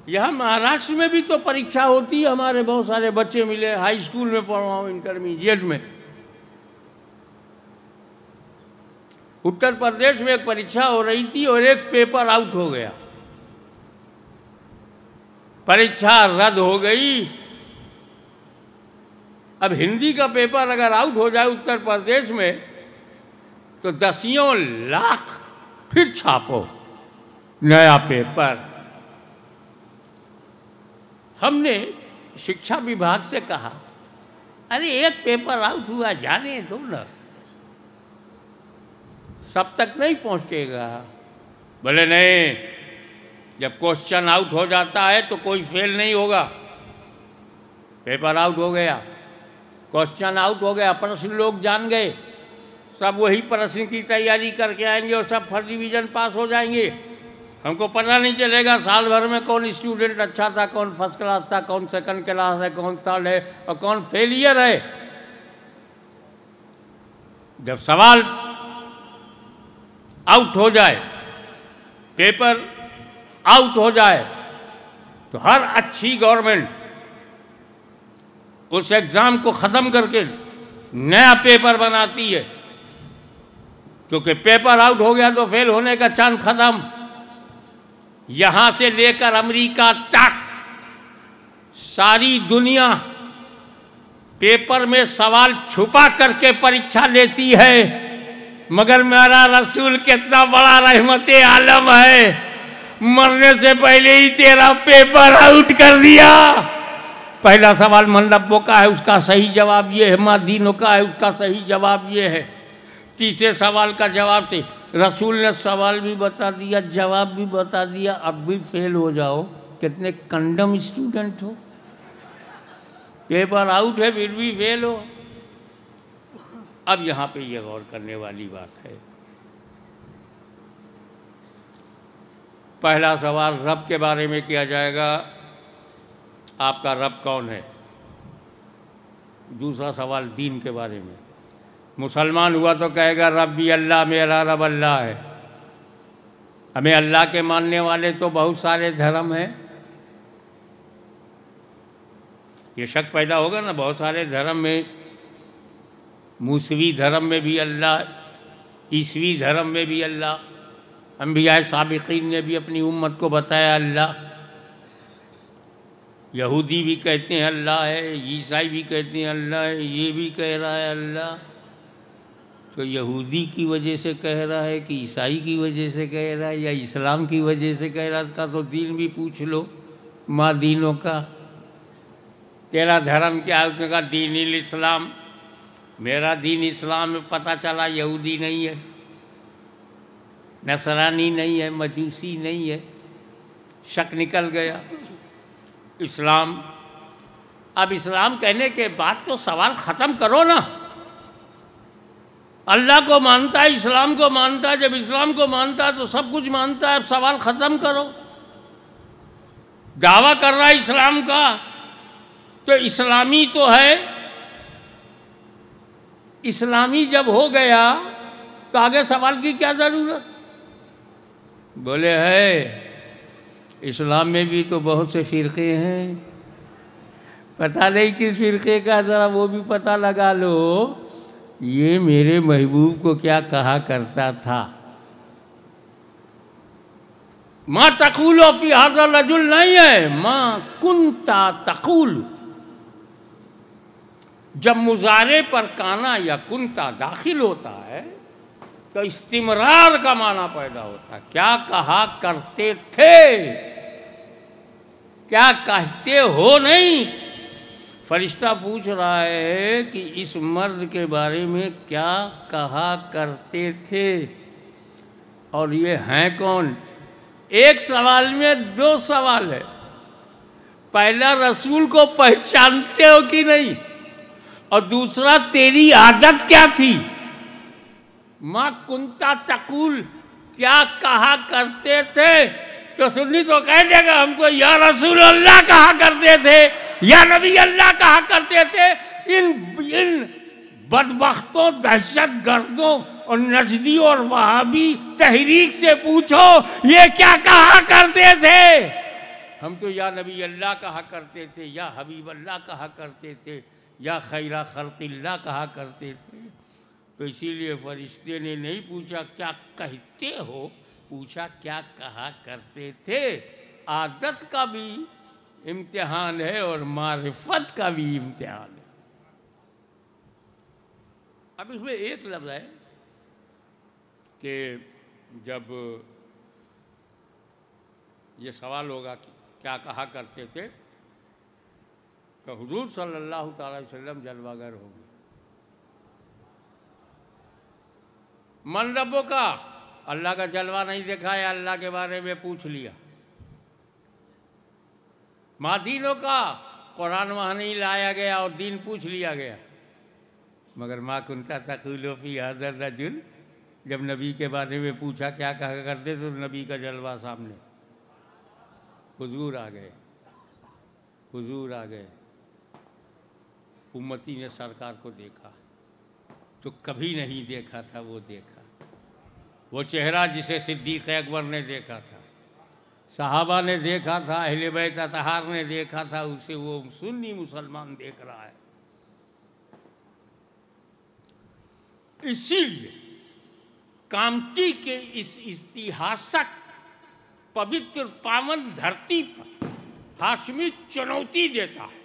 यहाँ महाराष्ट्र में भी तो परीक्षा होती है। हमारे बहुत सारे बच्चे मिले, हाई स्कूल में पढ़ रहा हूँ, इंटरमीडिएट में। उत्तर प्रदेश में एक परीक्षा हो रही थी और एक पेपर आउट हो गया, परीक्षा रद्द हो गई। अब हिंदी का पेपर अगर आउट हो जाए उत्तर प्रदेश में तो दसियों लाख फिर छापो नया पेपर। हमने शिक्षा विभाग से कहा, अरे एक पेपर आउट हुआ, जाने दो ना, सब तक नहीं पहुंचेगा। बोले नहीं, जब क्वेश्चन आउट हो जाता है तो कोई फेल नहीं होगा। पेपर आउट हो गया, क्वेश्चन आउट हो गया, प्रश्न लोग जान गए, सब वही प्रश्न की तैयारी करके आएंगे और सब फर्स्ट डिवीज़न पास हो जाएंगे। हमको पता नहीं चलेगा साल भर में कौन स्टूडेंट अच्छा था, कौन फर्स्ट क्लास था, कौन सेकंड क्लास है, कौन थर्ड है और कौन फेलियर है। जब सवाल आउट हो जाए, पेपर आउट हो जाए, तो हर अच्छी गवर्नमेंट उस एग्ज़ाम को ख़त्म करके नया पेपर बनाती है, क्योंकि पेपर आउट हो गया तो फेल होने का चांस ख़त्म। यहाँ से लेकर अमेरिका तक सारी दुनिया पेपर में सवाल छुपा करके परीक्षा लेती है, मगर मेरा रसूल कितना बड़ा रहमते आलम है, मरने से पहले ही तेरा पेपर आउट कर दिया। पहला सवाल मन रब्बों का है, उसका सही जवाब ये है। माँ दीनों का है, उसका सही जवाब ये है। तीसरे सवाल का जवाब से रसूल ने सवाल भी बता दिया, जवाब भी बता दिया, अब भी फेल हो जाओ। कितने कंडम स्टूडेंट हो, पेपर आउट है फिर भी फेल हो। अब यहाँ पे ये गौर करने वाली बात है। पहला सवाल रब के बारे में किया जाएगा, आपका रब कौन है। दूसरा सवाल दीन के बारे में, मुसलमान हुआ तो कहेगा रब्बी अल्लाह, मेरा रब अल्लाह है। हमें अल्लाह के मानने वाले तो बहुत सारे धर्म हैं। ये शक पैदा होगा ना, बहुत सारे धर्म में, मूसवी धर्म में भी अल्लाह, ईसवी धर्म में भी अल्लाह, अंबिया साबिकीन ने भी अपनी उम्मत को बताया अल्लाह। यहूदी भी कहते हैं अल्लाह है, ईसाई भी कहते हैं अल्लाह है, ये भी कह रहा है अल्लाह। तो यहूदी की वजह से कह रहा है कि ईसाई की वजह से कह रहा है या इस्लाम की वजह से कह रहा था, तो दीन भी पूछ लो माँ दीनों का। तेरा धर्म क्या है? उसने कहा दीन इस्लाम। मेरा दीन इस्लाम में पता चला यहूदी नहीं है, नसरानी नहीं है, मजूसी नहीं है। शक निकल गया। इस्लाम। अब इस्लाम कहने के बाद तो सवाल ख़त्म करो ना। अल्लाह को मानता है, इस्लाम को मानता है। जब इस्लाम को मानता है तो सब कुछ मानता है। अब सवाल ख़त्म करो। दावा कर रहा है इस्लाम का तो इस्लामी तो है। इस्लामी जब हो गया तो आगे सवाल की क्या ज़रूरत? बोले है इस्लाम में भी तो बहुत से फ़िरक़े हैं, पता नहीं किस फ़िरक़े का, ज़रा वो भी पता लगा लो। ये मेरे महबूब को क्या कहा करता था? माँ तक़ूल फ़ी हाज़ा रजुल नहीं है, माँ कुंता तक़ूल। जब मुज़ारे पर काना या कुंता दाखिल होता है तो इस्तिमरार का माना पैदा होता है। क्या कहा करते थे, क्या कहते हो नहीं। फरिश्ता पूछ रहा है कि इस मर्द के बारे में क्या कहा करते थे, और ये हैं कौन? एक सवाल में दो सवाल है। पहला, रसूल को पहचानते हो कि नहीं, और दूसरा, तेरी आदत क्या थी? माँ कुंता तक़ूल, क्या कहा करते थे? तो सुन्नी तो कह देगा हमको या रसूल अल्लाह कहा करते थे, या नबी अल्लाह कहा करते थे। इन बदबख्तों, दहशत गर्दों और नजदी और वहाबी तहरीक से पूछो ये क्या कहा करते थे। हम तो या नबी अल्लाह कहा करते थे, या हबीब अल्लाह कहा करते थे, या खैरा खल्क़िल्लाह कहा करते थे। तो इसीलिए फरिश्ते ने नहीं पूछा क्या कहते हो, पूछा क्या कहा करते थे। आदत का भी इम्तिहान है और मारिफत का भी इम्तिहान है। अब इसमें एक लफ्ज़ है कि जब ये सवाल होगा कि क्या कहा करते थे, तो हुजूर सल्लल्लाहु अलैहि वसल्लम जलवागर होंगे। मन रब्बो का, अल्लाह का जलवा नहीं देखा है, अल्लाह के बारे में पूछ लिया। माँ दीनों का, कुरान वहाँ नहीं लाया गया और दीन पूछ लिया गया। मगर माँ कुंता तक़ूल फ़ी हाज़ा रजुल, जब नबी के बारे में पूछा क्या कहा करते तो नबी का जलवा सामने। हुजूर आ गए, हुजूर आ गए। उम्मती ने सरकार को देखा तो कभी नहीं देखा था, वो देखा। वो चेहरा जिसे सिद्दीक़ अकबर ने देखा था, सहाबा ने देखा था, अहले बैत अतहार ने देखा था, उसे वो सुन्नी मुसलमान देख रहा है। इसीलिए कामती के इस इतिहासक पवित्र पावन धरती पर हाशमी चुनौती देता है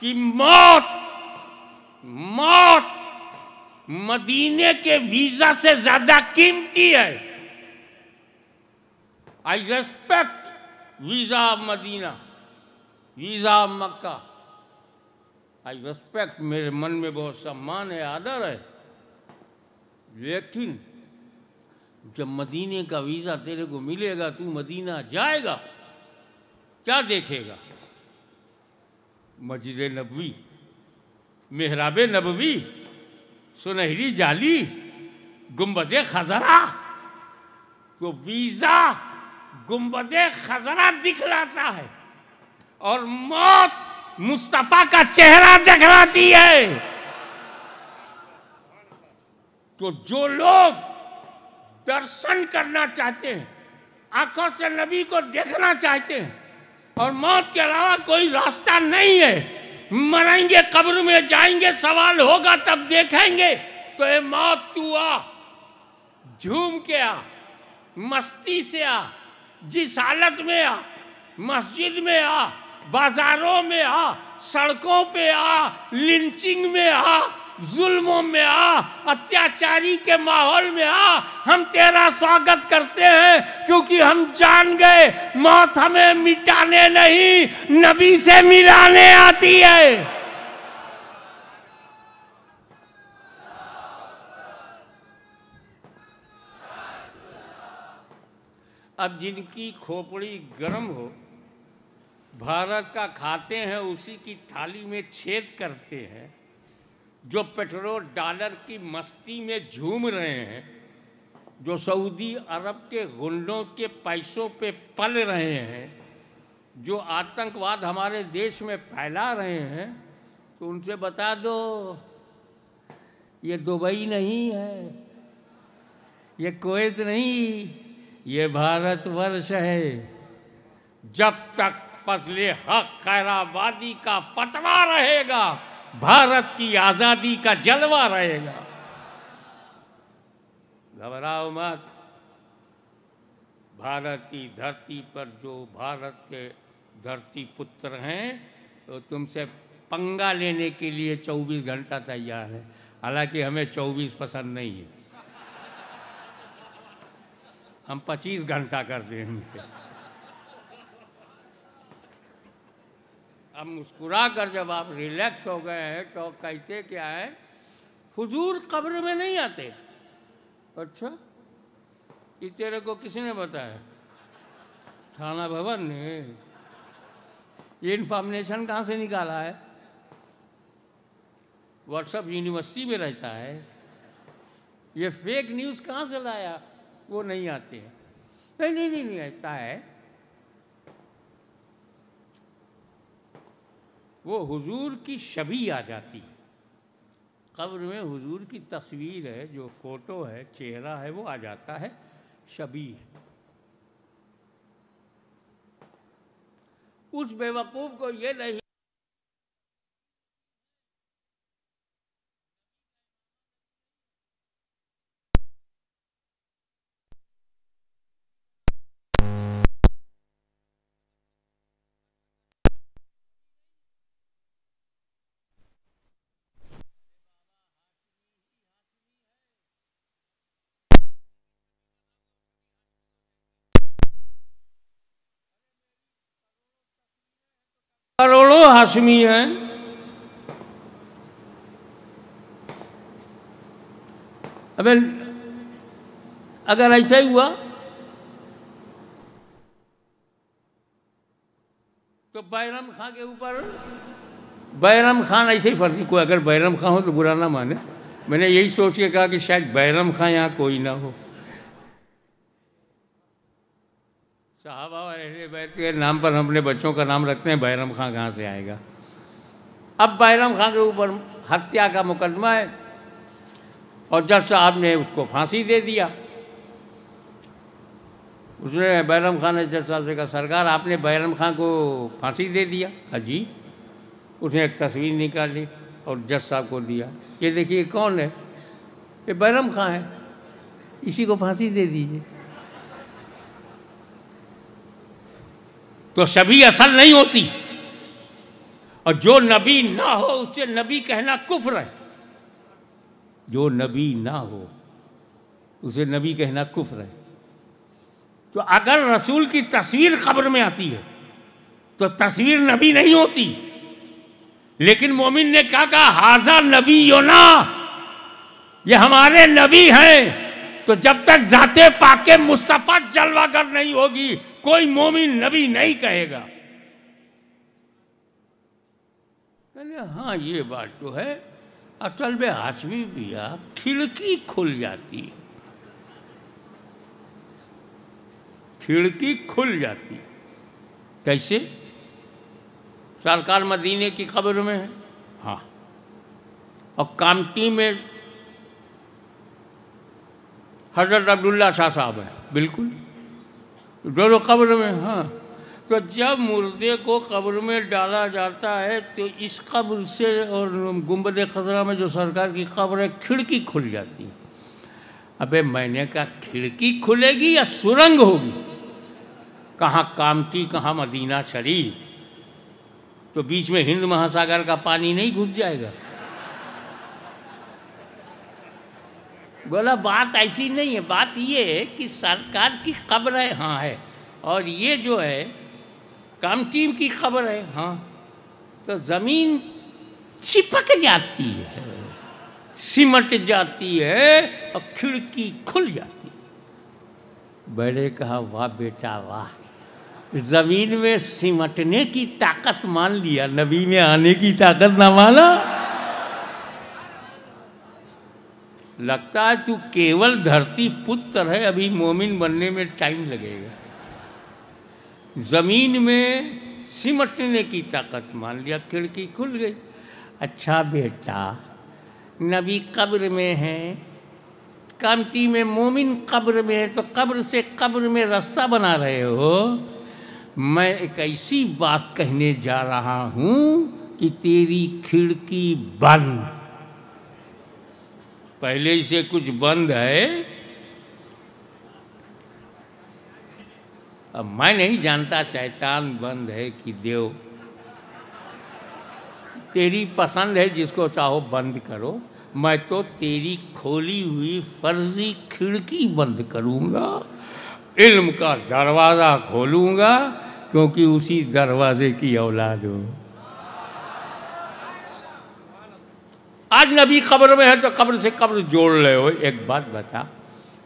कि मौत, मौत मदीने के वीजा से ज्यादा कीमती है। I respect visa of Medina, visa of Mecca. I respect, मेरे मन में बहुत सम्मान है, आदर है। लेकिन जब मदीने का वीजा तेरे को मिलेगा, तू मदीना जाएगा, क्या देखेगा? मस्जिद नबवी, मेहराब नबवी, सुनहरी जाली, गुंबदे खजरा। तो वीजा गुंबदे खजरा दिखलाता है और मौत मुस्तफा का चेहरा दिखलाती है। तो जो लोग दर्शन करना चाहते हैं, आंखों से नबी को देखना चाहते हैं, और मौत के अलावा कोई रास्ता नहीं है, मरेंगे, कब्र में जाएंगे, सवाल होगा तब देखेंगे, तो ये मौत तू आ, झूम के आ, मस्ती से आ, जिस हालत में आ, मस्जिद में आ, बाजारों में आ, सड़कों पे आ, लिंचिंग में आ, जुल्मों में आ, अत्याचारी के माहौल में आ, हम तेरा स्वागत करते हैं, क्योंकि हम जान गए मौत हमें मिटाने नहीं नबी से मिलाने आती है। अब जिनकी खोपड़ी गर्म हो, भारत का खाते हैं, उसी की थाली में छेद करते हैं, जो पेट्रोल डॉलर की मस्ती में झूम रहे हैं, जो सऊदी अरब के गुंडों के पैसों पे पल रहे हैं, जो आतंकवाद हमारे देश में फैला रहे हैं, तो उनसे बता दो ये दुबई नहीं है, ये कुवैत नहीं, ये भारतवर्ष है। जब तक फजले हक खैराबादी का फतवा रहेगा, भारत की आज़ादी का जलवा रहेगा। घबराओ मत। भारत की धरती पर जो भारत के धरती पुत्र हैं, तो तुमसे पंगा लेने के लिए 24 घंटा तैयार है। हालांकि हमें 24 पसंद नहीं है, हम 25 घंटा कर देंगे। अब मुस्कुरा कर जब आप रिलैक्स हो गए हैं तो कहते क्या है, हुजूर कब्र में नहीं आते। अच्छा, ये तेरे को किसने बताया? थाना भवन ने। ये इन्फॉर्मेशन कहाँ से निकाला है? व्हाट्सएप यूनिवर्सिटी में रहता है। ये फेक न्यूज़ कहाँ से लाया? वो नहीं आते हैं। नहीं ऐसा है, वो हुजूर की छवि आ जाती है। कब्र में हुजूर की तस्वीर है, जो फोटो है, चेहरा है, वो आ जाता है, छवि। उस बेवकूफ़ को ये नहीं करोड़ों हाशमी हैं। अबे अगर ऐसा ही हुआ तो बैरम खां के ऊपर, बैरम खान ऐसे ही फर्जी, कोई अगर बैरम खां हो तो बुरा ना माने। मैंने यही सोच के कहा कि शायद बैरम खां यहाँ कोई ना हो। सहाबा और अहले बैत के नाम पर हम अपने बच्चों का नाम रखते हैं, बैरम खां कहाँ से आएगा? अब बैरम खां के ऊपर हत्या का मुकदमा है और जज साहब ने उसको फांसी दे दिया। उसने, बैरम खां ने जज साहब से कहा, सरकार आपने बैरम खां को फांसी दे दिया? जी। उसने एक तस्वीर निकाली और जज साहब को दिया, ये देखिए कौन है? ये बैरम खां है, इसी को फांसी दे दीजिए। तो छवि असल नहीं होती, और जो नबी ना हो उसे नबी कहना कुफ्र है। जो नबी ना हो उसे नबी कहना कुफ्र है। तो अगर रसूल की तस्वीर कब्र में आती है तो तस्वीर नबी नहीं होती। लेकिन मोमिन ने क्या कहा? हाजा नबी योना, ये हमारे नबी हैं। तो जब तक जाते पाके मुस्तफा जलवागर नहीं होगी, कोई मोमिन नबी नहीं कहेगा। हाँ ये बात तो है। असल में हाशमी भी खिड़की खुल जाती है, खिड़की खुल जाती है। कैसे? सरकार मदीने की कब्र में है, हाँ, और कामटी में हजरत अब्दुल्ला शाह साहब है, बिल्कुल दोनों कब्र में। हाँ, तो जब मुर्दे को कब्र में डाला जाता है तो इस कब्र से और गुंबद खजरा में जो सरकार की कब्र है, खिड़की खुल जाती है। अबे मैंने कहा खिड़की खुलेगी या सुरंग होगी? कहाँ कामटी, कहाँ मदीना शरीफ, तो बीच में हिंद महासागर का पानी नहीं घुस जाएगा? बोला बात ऐसी नहीं है, बात ये है कि सरकार की खबर है, हाँ है, और ये जो है कामटी की खबर है, हाँ, तो ज़मीन चिपक जाती है, सिमट जाती है और खिड़की खुल जाती है। बड़े कहा वाह बेटा वाह, ज़मीन में सिमटने की ताकत मान लिया, नबी में आने की ताकत ना माना। लगता है तू केवल धरती पुत्र है, अभी मोमिन बनने में टाइम लगेगा। ज़मीन में सिमटने की ताकत मान लिया, खिड़की खुल गई। अच्छा बेटा, नबी कब्र में है, कामटी में मोमिन कब्र में है, तो कब्र से कब्र में रास्ता बना रहे हो। मैं एक ऐसी बात कहने जा रहा हूँ कि तेरी खिड़की बंद, पहले से कुछ बंद है। अब मैं नहीं जानता शैतान बंद है कि देव, तेरी पसंद है, जिसको चाहो बंद करो। मैं तो तेरी खोली हुई फर्जी खिड़की बंद करूँगा, इल्म का दरवाज़ा खोलूँगा, क्योंकि उसी दरवाजे की औलाद हूँ। आज नबी कब्र में है तो कब्र से कब्र जोड़ रहे हो। एक बात बता,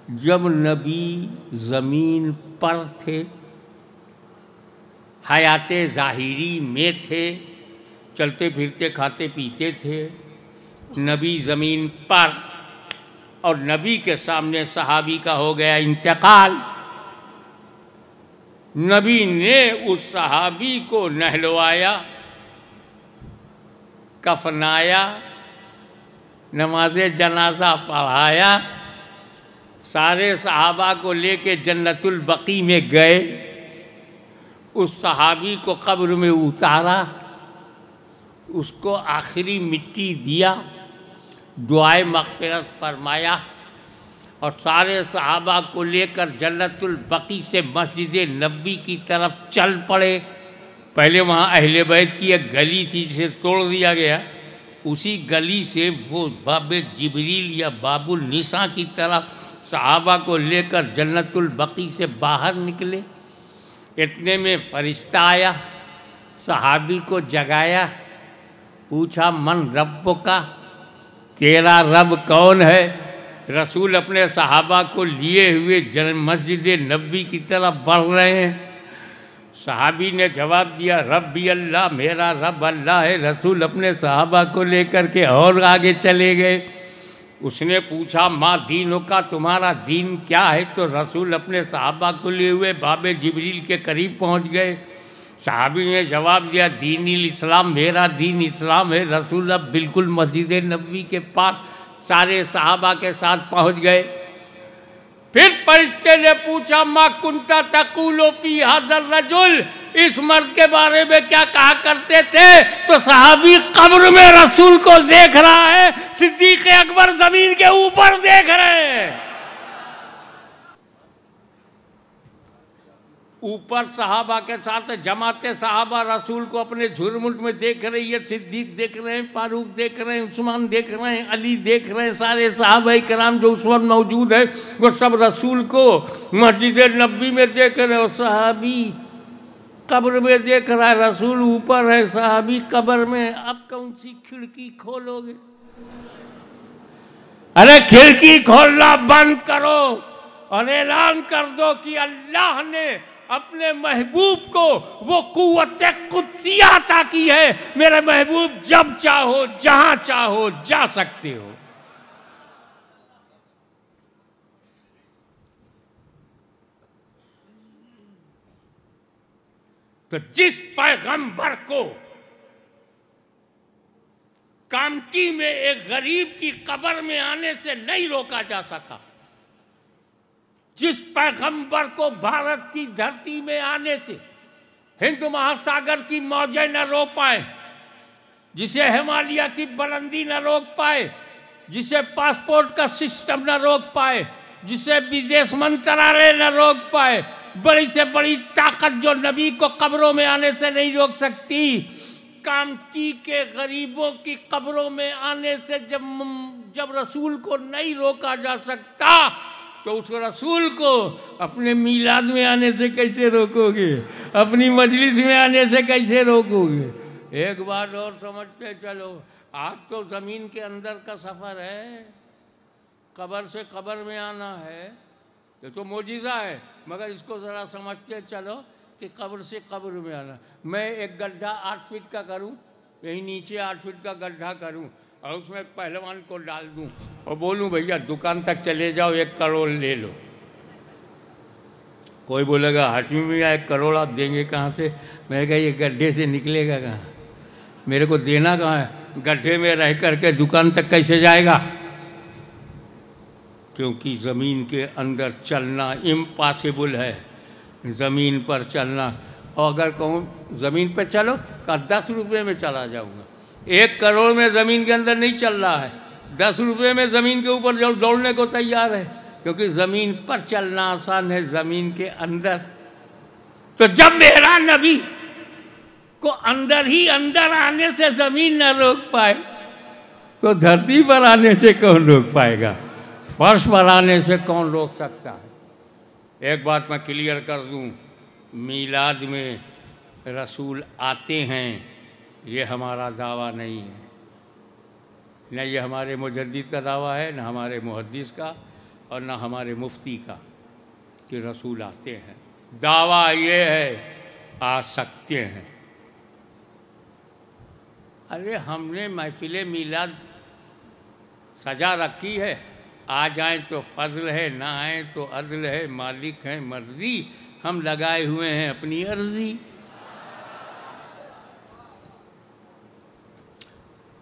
जब नबी ज़मीन पर थे, हयाते ज़ाहिरी में थे, चलते फिरते खाते पीते थे, नबी ज़मीन पर, और नबी के सामने सहाबी का हो गया इंतकाल। नबी ने उस सहाबी को नहलवाया, कफनाया, नमाज जनाजा पढ़ाया, सारे सहाबा को लेके जन्नतुल बकी में गए, उस सहाबी को कब्र में उतारा, उसको आखिरी मिट्टी दिया, दुआए मग़फ़िरत फरमाया, और सारे सहाबा को लेकर जन्नतुल बकी से मस्जिद नबवी की तरफ चल पड़े। पहले वहाँ अहले बैत की एक गली थी जिसे तोड़ दिया गया, उसी गली से वो बाबे जिब्रील या बाबुल निसा की तरफ सहाबा को लेकर जन्नतुल बकी से बाहर निकले। इतने में फरिश्ता आया, सहाबी को जगाया, पूछा मन रब्बो का, तेरा रब कौन है? रसूल अपने सहाबा को लिए हुए मस्जिद नबवी की तरफ बढ़ रहे हैं। सहाबी ने जवाब दिया रब्बी अल्लाह, मेरा रब अल्लाह है। रसूल अपने सहाबा को लेकर के और आगे चले गए। उसने पूछा माँ दीनों का, तुम्हारा दीन क्या है? तो रसूल अपने सहाबा को लिए हुए बाबे जिब्रील के करीब पहुँच गए। सहाबी ने जवाब दिया दीन इस्लाम, मेरा दीन इस्लाम है। रसूल अब बिल्कुल मस्जिद नबवी के पास सारे सहाबा के साथ पहुँच गए। फिर फरिश्ते ने पूछा मा कुंता तक़ूलु फी हाज़र रजुल, इस मर्द के बारे में क्या कहा करते थे? तो सहाबी कब्र में रसूल को देख रहा है, सिद्दीक़ अकबर जमीन के ऊपर देख रहे हैं। ऊपर सहाबा के साथ जमाते सहाबा रसूल को अपने झुरमुट में देख रही है। सिद्दीक देख रहे हैं, फारूक देख रहे हैं, उस्मान देख रहे हैं, अली देख रहे हैं। सारे सहाबा कराम जो उस वक्त मौजूद है वो सब रसूल को मस्जिद नबी में देख रहे हैं। और सहाबी कब्र में देख रहा है, रसूल ऊपर है, सहाबी कब्र में। अब कौन सी खिड़की खोलोगे? अरे खिड़की खोलना बंद करो और ऐलान कर दो कि अल्लाह ने अपने महबूब को वो कुव्वत कुद्सिया अता की है। मेरे महबूब जब चाहो जहां चाहो जा सकते हो। तो जिस पैगंबर को कामटी में एक गरीब की कब्र में आने से नहीं रोका जा सका, जिस पैगंबर को भारत की धरती में आने से हिंद महासागर की मौजें न रोक पाए, जिसे हिमालय की बुलंदी न रोक पाए, जिसे पासपोर्ट का सिस्टम न रोक पाए, जिसे विदेश मंत्रालय न रोक पाए, बड़ी से बड़ी ताकत जो नबी को कब्रों में आने से नहीं रोक सकती, कामती के गरीबों की कब्रों में आने से जब रसूल को नहीं रोका जा सकता तो उस रसूल को अपने मीलाद में आने से कैसे रोकोगे, अपनी मजलिस में आने से कैसे रोकोगे। एक बात और समझते चलो, आज तो ज़मीन के अंदर का सफ़र है, कब्र से कब्र में आना है, ये तो मोजिज़ा है, मगर इसको ज़रा समझते चलो कि कब्र से कब्र में आना। मैं एक गड्ढा 8 फीट का करूं, यही नीचे 8 फीट का गड्ढा करूं और उसमें पहलवान को डाल दूं और बोलूं भैया दुकान तक चले जाओ 1 करोड़ ले लो। कोई बोलेगा हाशमी मियाँ 1 करोड़ आप देंगे कहाँ से? मैंने कहा ये गड्ढे से निकलेगा कहाँ, मेरे को देना कहाँ है, गड्ढे में रह करके दुकान तक कैसे जाएगा? क्योंकि ज़मीन के अंदर चलना इम्पॉसिबल है, ज़मीन पर चलना। और अगर कहूँ ज़मीन पर चलो का 10 रुपये में चला जाऊँगा, 1 करोड़ में ज़मीन के अंदर नहीं चल रहा है, 10 रुपये में ज़मीन के ऊपर दौड़ने को तैयार है, क्योंकि ज़मीन पर चलना आसान है, ज़मीन के अंदर। तो जब मेरा नबी को अंदर ही अंदर आने से ज़मीन न रोक पाए तो धरती पर आने से कौन रोक पाएगा, फर्श पर आने से कौन रोक सकता है। एक बात मैं क्लियर कर दूं, मीलाद में रसूल आते हैं ये हमारा दावा नहीं है, न ये हमारे मुजद्दिद का दावा है, न हमारे मुहद्दिस का और न हमारे मुफ्ती का कि रसूल आते हैं। दावा ये है आ सकते हैं। अरे हमने महफिल मीलाद सजा रखी है, आ जाएं तो फजल है, ना आए तो अदल है, मालिक है मर्जी, हम लगाए हुए हैं अपनी अर्जी।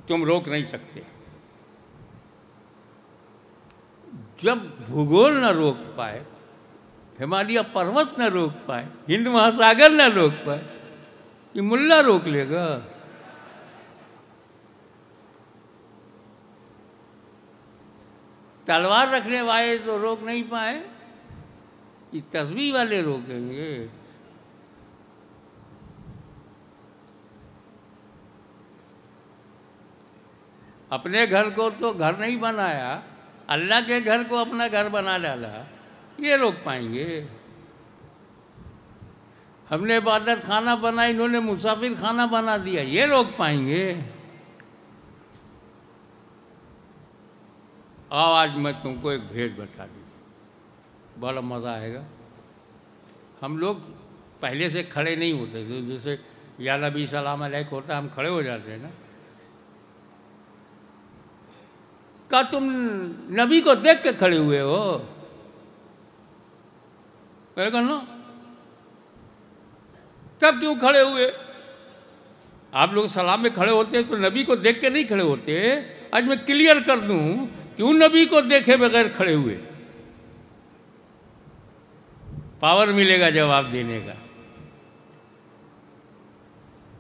तुम रोक नहीं सकते। जब भूगोल न रोक पाए, हिमालय पर्वत न रोक पाए, हिंद महासागर न रोक पाए, ये मुल्ला रोक लेगा? तलवार रखने वाले तो रोक नहीं पाए, ये तस्बीह वाले रोकेंगे। अपने घर को तो घर नहीं बनाया, अल्लाह के घर को अपना घर बना डाला, ये रोक पाएंगे? हमने इबादत खाना बना, इन्होंने मुसाफिर खाना बना दिया, ये रोक पाएंगे? आओ आज मैं तुमको एक भेद बता दूँ, बड़ा मज़ा आएगा। हम लोग पहले से खड़े नहीं होते थे, जैसे या नबी सलाम अलैक होता हम खड़े हो जाते हैं ना। क्या तुम नबी को देख के खड़े हुए हो? कहेगा ना, तब क्यों खड़े हुए? आप लोग सलाम में खड़े होते तो नबी को देख के नहीं खड़े होते। आज मैं क्लियर कर दूं, क्यों नबी को देखे बगैर खड़े हुए? पावर मिलेगा जवाब देने का।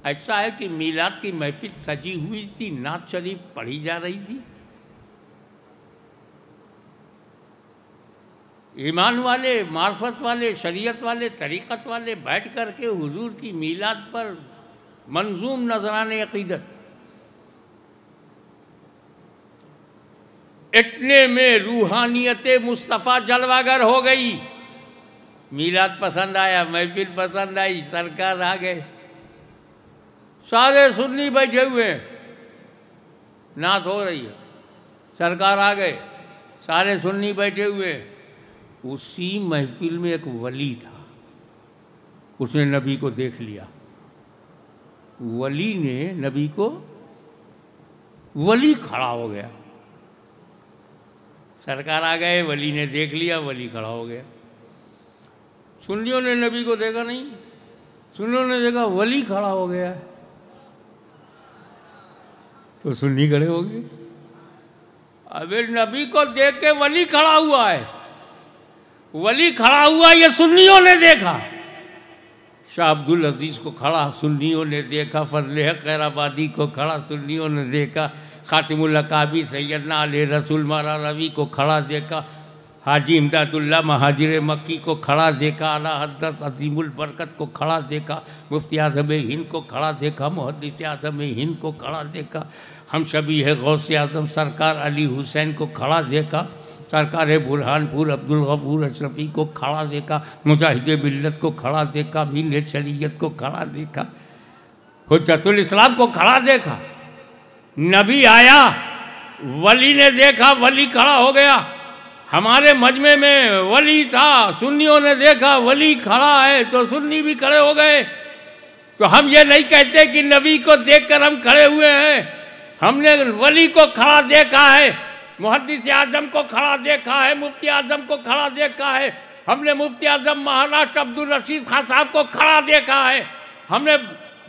ऐसा है कि मीलाद की महफिल सजी हुई थी, नात शरीफ पढ़ी जा रही थी, ईमान वाले, मार्फत वाले, शरीयत वाले, तरीक़त वाले बैठ कर के हुजूर की मीलाद पर मंजूम नजराने अक़ीदत। इतने में रूहानियत मुस्तफ़ा जलवागर हो गई। मीलाद पसंद आया, महफिल पसंद आई, सरकार आ गए, सारे सुन्नी बैठे हुए हैं, नात हो रही है, सरकार आ गए, सारे सुन्नी बैठे हुए हैं। उसी महफिल में एक वली था, उसने नबी को देख लिया। वली ने नबी को, वली खड़ा हो गया, सरकार आ गए, वली ने देख लिया, वली खड़ा हो गया। सुन्नियों ने नबी को देखा नहीं, सुन्नियों ने देखा वली खड़ा हो गया है, तो सुन्नी खड़े हो गए। अबे नबी को देख के वली खड़ा हुआ है, वली खड़ा हुआ, ये सुन्नियों ने देखा। शाह अब्दुल अजीज़ को खड़ा सुन्नियों ने देखा, फजले खैराबादी को खड़ा सुन्नियों ने देखा, खातिमुल अकाबी सैयदना अली रसूल मारा रवी को खड़ा देखा, हाजी इमदादुल्ला महाजिर मक्की को खड़ा देखा, आला हज़रत अज़ीमुल बरकत को खड़ा देखा, मुफ्ती आज़म हिंद को खड़ा देखा, मुहद्दिस आज़म हिंद को खड़ा देखा, हम शबीह गौस आज़म सरकार अली हुसैन को खड़ा देखा, सरकार बुरहानपुर अब्दुल गफूर अशरफी को खड़ा देखा, मुजाहिद मिल्लत को खड़ा देखा, मीर शरीयत को खड़ा देखा, हुज्जतुल इस्लाम को खड़ा देखा। नबी आया, वली ने देखा, वली खड़ा हो गया। हमारे मजमे में वली था, सुन्नियों ने देखा वली खड़ा है तो सुन्नी भी खड़े हो गए। तो हम ये नहीं कहते कि नबी को देखकर हम खड़े हुए हैं, हमने वली को खड़ा देखा है, मुहद्दिस आजम को खड़ा देखा है, मुफ्ती आजम को खड़ा देखा है, हमने मुफ्ती आजम महाराष्ट्र अब्दुल रशीद खान साहब को खड़ा देखा है, हमने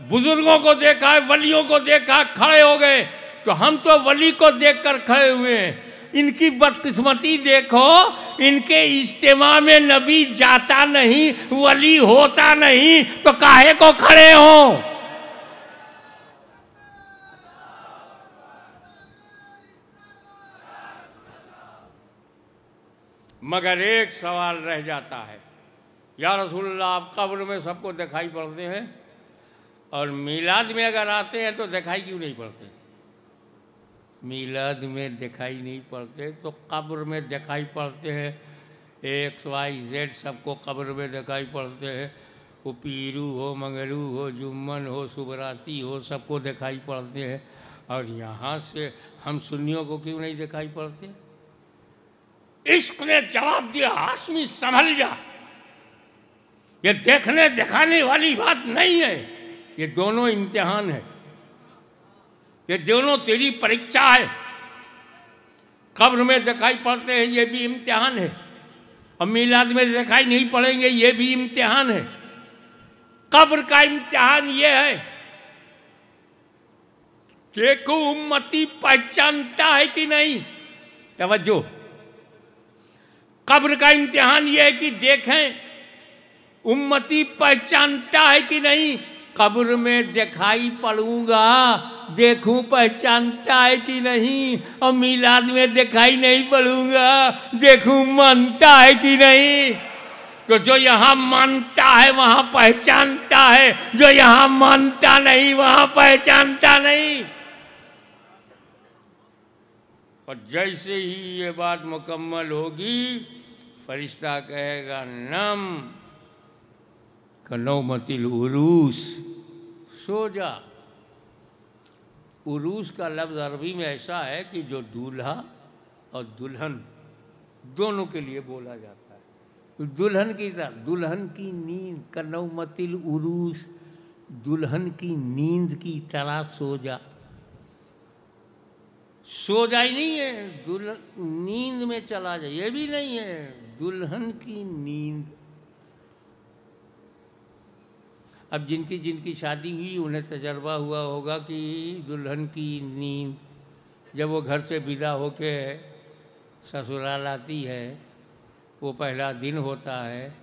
बुजुर्गों को देखा है, वलियों को देखा, खड़े हो गए। तो हम तो वली को देखकर खड़े हुए हैं। इनकी बदकिस्मती देखो, इनके इज्तिमा में नबी जाता नहीं, वली होता नहीं, तो काहे को खड़े हो? मगर एक सवाल रह जाता है, या रसूलुल्लाह आप कब्र में सबको दिखाई पड़ते हैं और मीलाद में अगर आते हैं तो दिखाई क्यों नहीं पड़ते? मीलाद में दिखाई नहीं पड़ते तो कब्र में दिखाई पड़ते हैं। XYZ सबको कब्र में दिखाई पड़ते हैं। वो पीरू हो, मंगरू हो, जुम्मन हो, सुबराती हो, सबको दिखाई पड़ते हैं। और यहाँ से हम सुन्नियों को क्यों नहीं दिखाई पड़ते? इश्क ने जवाब दिया, हाशमी संभल जा, ये देखने दिखाने वाली बात नहीं है, ये दोनों इम्तिहान है, ये दोनों तेरी परीक्षा है। कब्र में दिखाई पड़ते हैं ये भी इम्तिहान है, और मीलाद में दिखाई नहीं पड़ेंगे ये भी इम्तिहान है। कब्र का इम्तिहान ये है, देखो उम्मती पहचानता है कि नहीं। तवज्जो, कब्र का इम्तिहान ये है कि देखें उम्मती पहचानता है कि नहीं। कब्र में दिखाई पड़ूंगा, देखूं पहचानता है कि नहीं, और मीलाद में दिखाई नहीं पड़ूंगा, देखूं मानता है कि नहीं। तो जो यहाँ मानता है वहाँ पहचानता है, जो यहाँ मानता नहीं वहाँ पहचानता नहीं। और जैसे ही ये बात मुकम्मल होगी, फरिश्ता कहेगा नम कनौमतिल उरूस, सो जा। उरूस का लफ्ज़ अरबी में ऐसा है कि जो दूल्हा और दुल्हन दोनों के लिए बोला जाता है। दुल्हन की तरह, दुल्हन की नींद, कनौमतिल उरूस, दुल्हन की नींद की तरह सो जा। सो जा ही नहीं है, दुल्हन नींद में चला जाए, ये भी नहीं है, दुल्हन की नींद। अब जिनकी जिनकी शादी हुई उन्हें तजर्बा हुआ होगा कि दुल्हन की नींद, जब वो घर से विदा होके ससुराल आती है, वो पहला दिन होता है,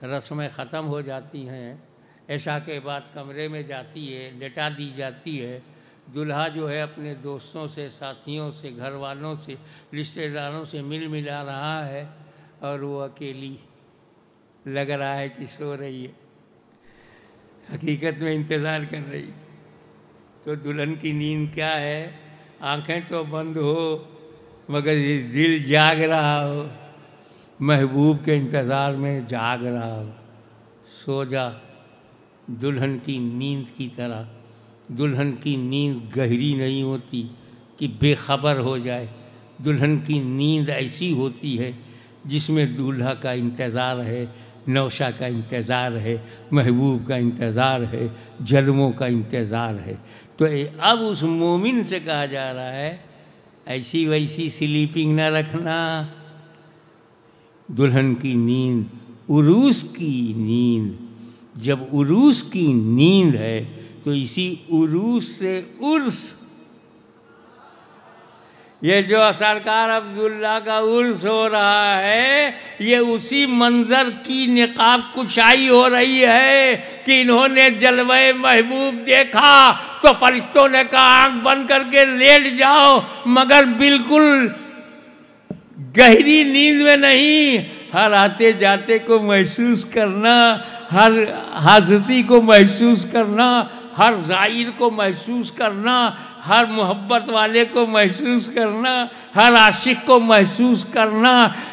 रस्में ख़त्म हो जाती हैं, ऐशा के बाद कमरे में जाती है, लेटा दी जाती है। दुल्हा जो है अपने दोस्तों से, साथियों से, घर वालों से, रिश्तेदारों से मिल मिला रहा है, और वो अकेली लग रहा है कि सो रही है, हकीकत में इंतज़ार कर रही। तो दुल्हन की नींद क्या है? आंखें तो बंद हो मगर दिल जाग रहा हो, महबूब के इंतज़ार में जाग रहा हो। सो जा दुल्हन की नींद की तरह। दुल्हन की नींद गहरी नहीं होती कि बेखबर हो जाए। दुल्हन की नींद ऐसी होती है जिसमें दूल्हा का इंतज़ार है, नौशा का इंतज़ार है, महबूब का इंतज़ार है, जलमों का इंतज़ार है। तो अब उस मोमिन से कहा जा रहा है ऐसी वैसी स्लीपिंग न रखना। दुल्हन की नींद उरूस की नींद। जब उरूस की नींद है तो इसी उरूस से उर्स, ये जो सरकार अब्दुल्ला का उर्स हो रहा है, ये उसी मंजर की निकाब कुशाई हो रही है कि इन्होंने जलवे महबूब देखा तो फरिश्तों ने कहा आंख बंद करके लेट जाओ, मगर बिल्कुल गहरी नींद में नहीं, हर आते जाते को महसूस करना, हर हाजती को महसूस करना, हर जाहिर को महसूस करना, हर मोहब्बत वाले को महसूस करना, हर आशिक को महसूस करना।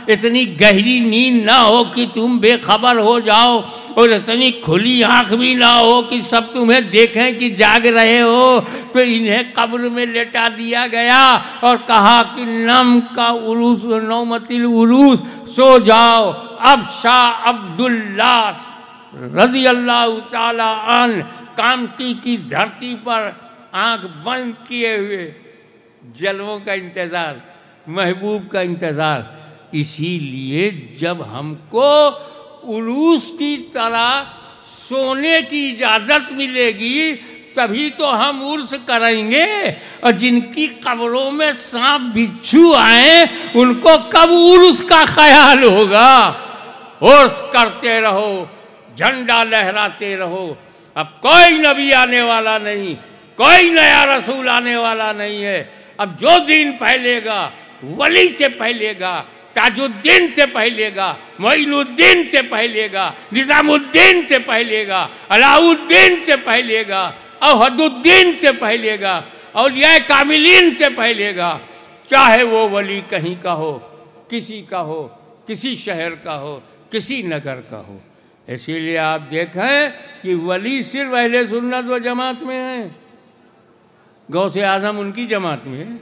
इतनी गहरी नींद ना हो कि तुम बेखबर हो जाओ, और इतनी खुली आँख भी ना हो कि सब तुम्हें देखें कि जाग रहे हो। तो इन्हें कब्र में लेटा दिया गया और कहा कि नम का उरूस नौमतिल उरूस, सो जाओ। अब शाह अब्दुल्ला रज़ी अल्लाह ताला अन कामटी की धरती पर आंख बंद किए हुए जलवों का इंतज़ार, महबूब का इंतज़ार। इसीलिए जब हमको उरूस की तरह सोने की इजाज़त मिलेगी तभी तो हम उर्स करेंगे। और जिनकी कब्रों में सांप बिच्छू आए उनको कब उर्स का ख्याल होगा। उर्स करते रहो, झंडा लहराते रहो। अब कोई नबी आने वाला नहीं, कोई नया रसूल आने वाला नहीं है। अब जो दिन फैलेगा वली से फैलेगा, ताजुद्दीन से फैलेगा, मोइनुद्दीन से फैलेगा, निज़ामुद्दीन से फैलेगा, अलाउद्दीन से फैलेगा, अहदुद्दीन से फैलेगा, औलिया कामिलीन से फैलेगा। चाहे वो वली कहीं का हो, किसी का हो, किसी शहर का हो, किसी नगर का हो। इसीलिए आप देखें कि वली सिर्फ अहले सुन्नत व जमात में है। गौसे आज़म उनकी जमात में,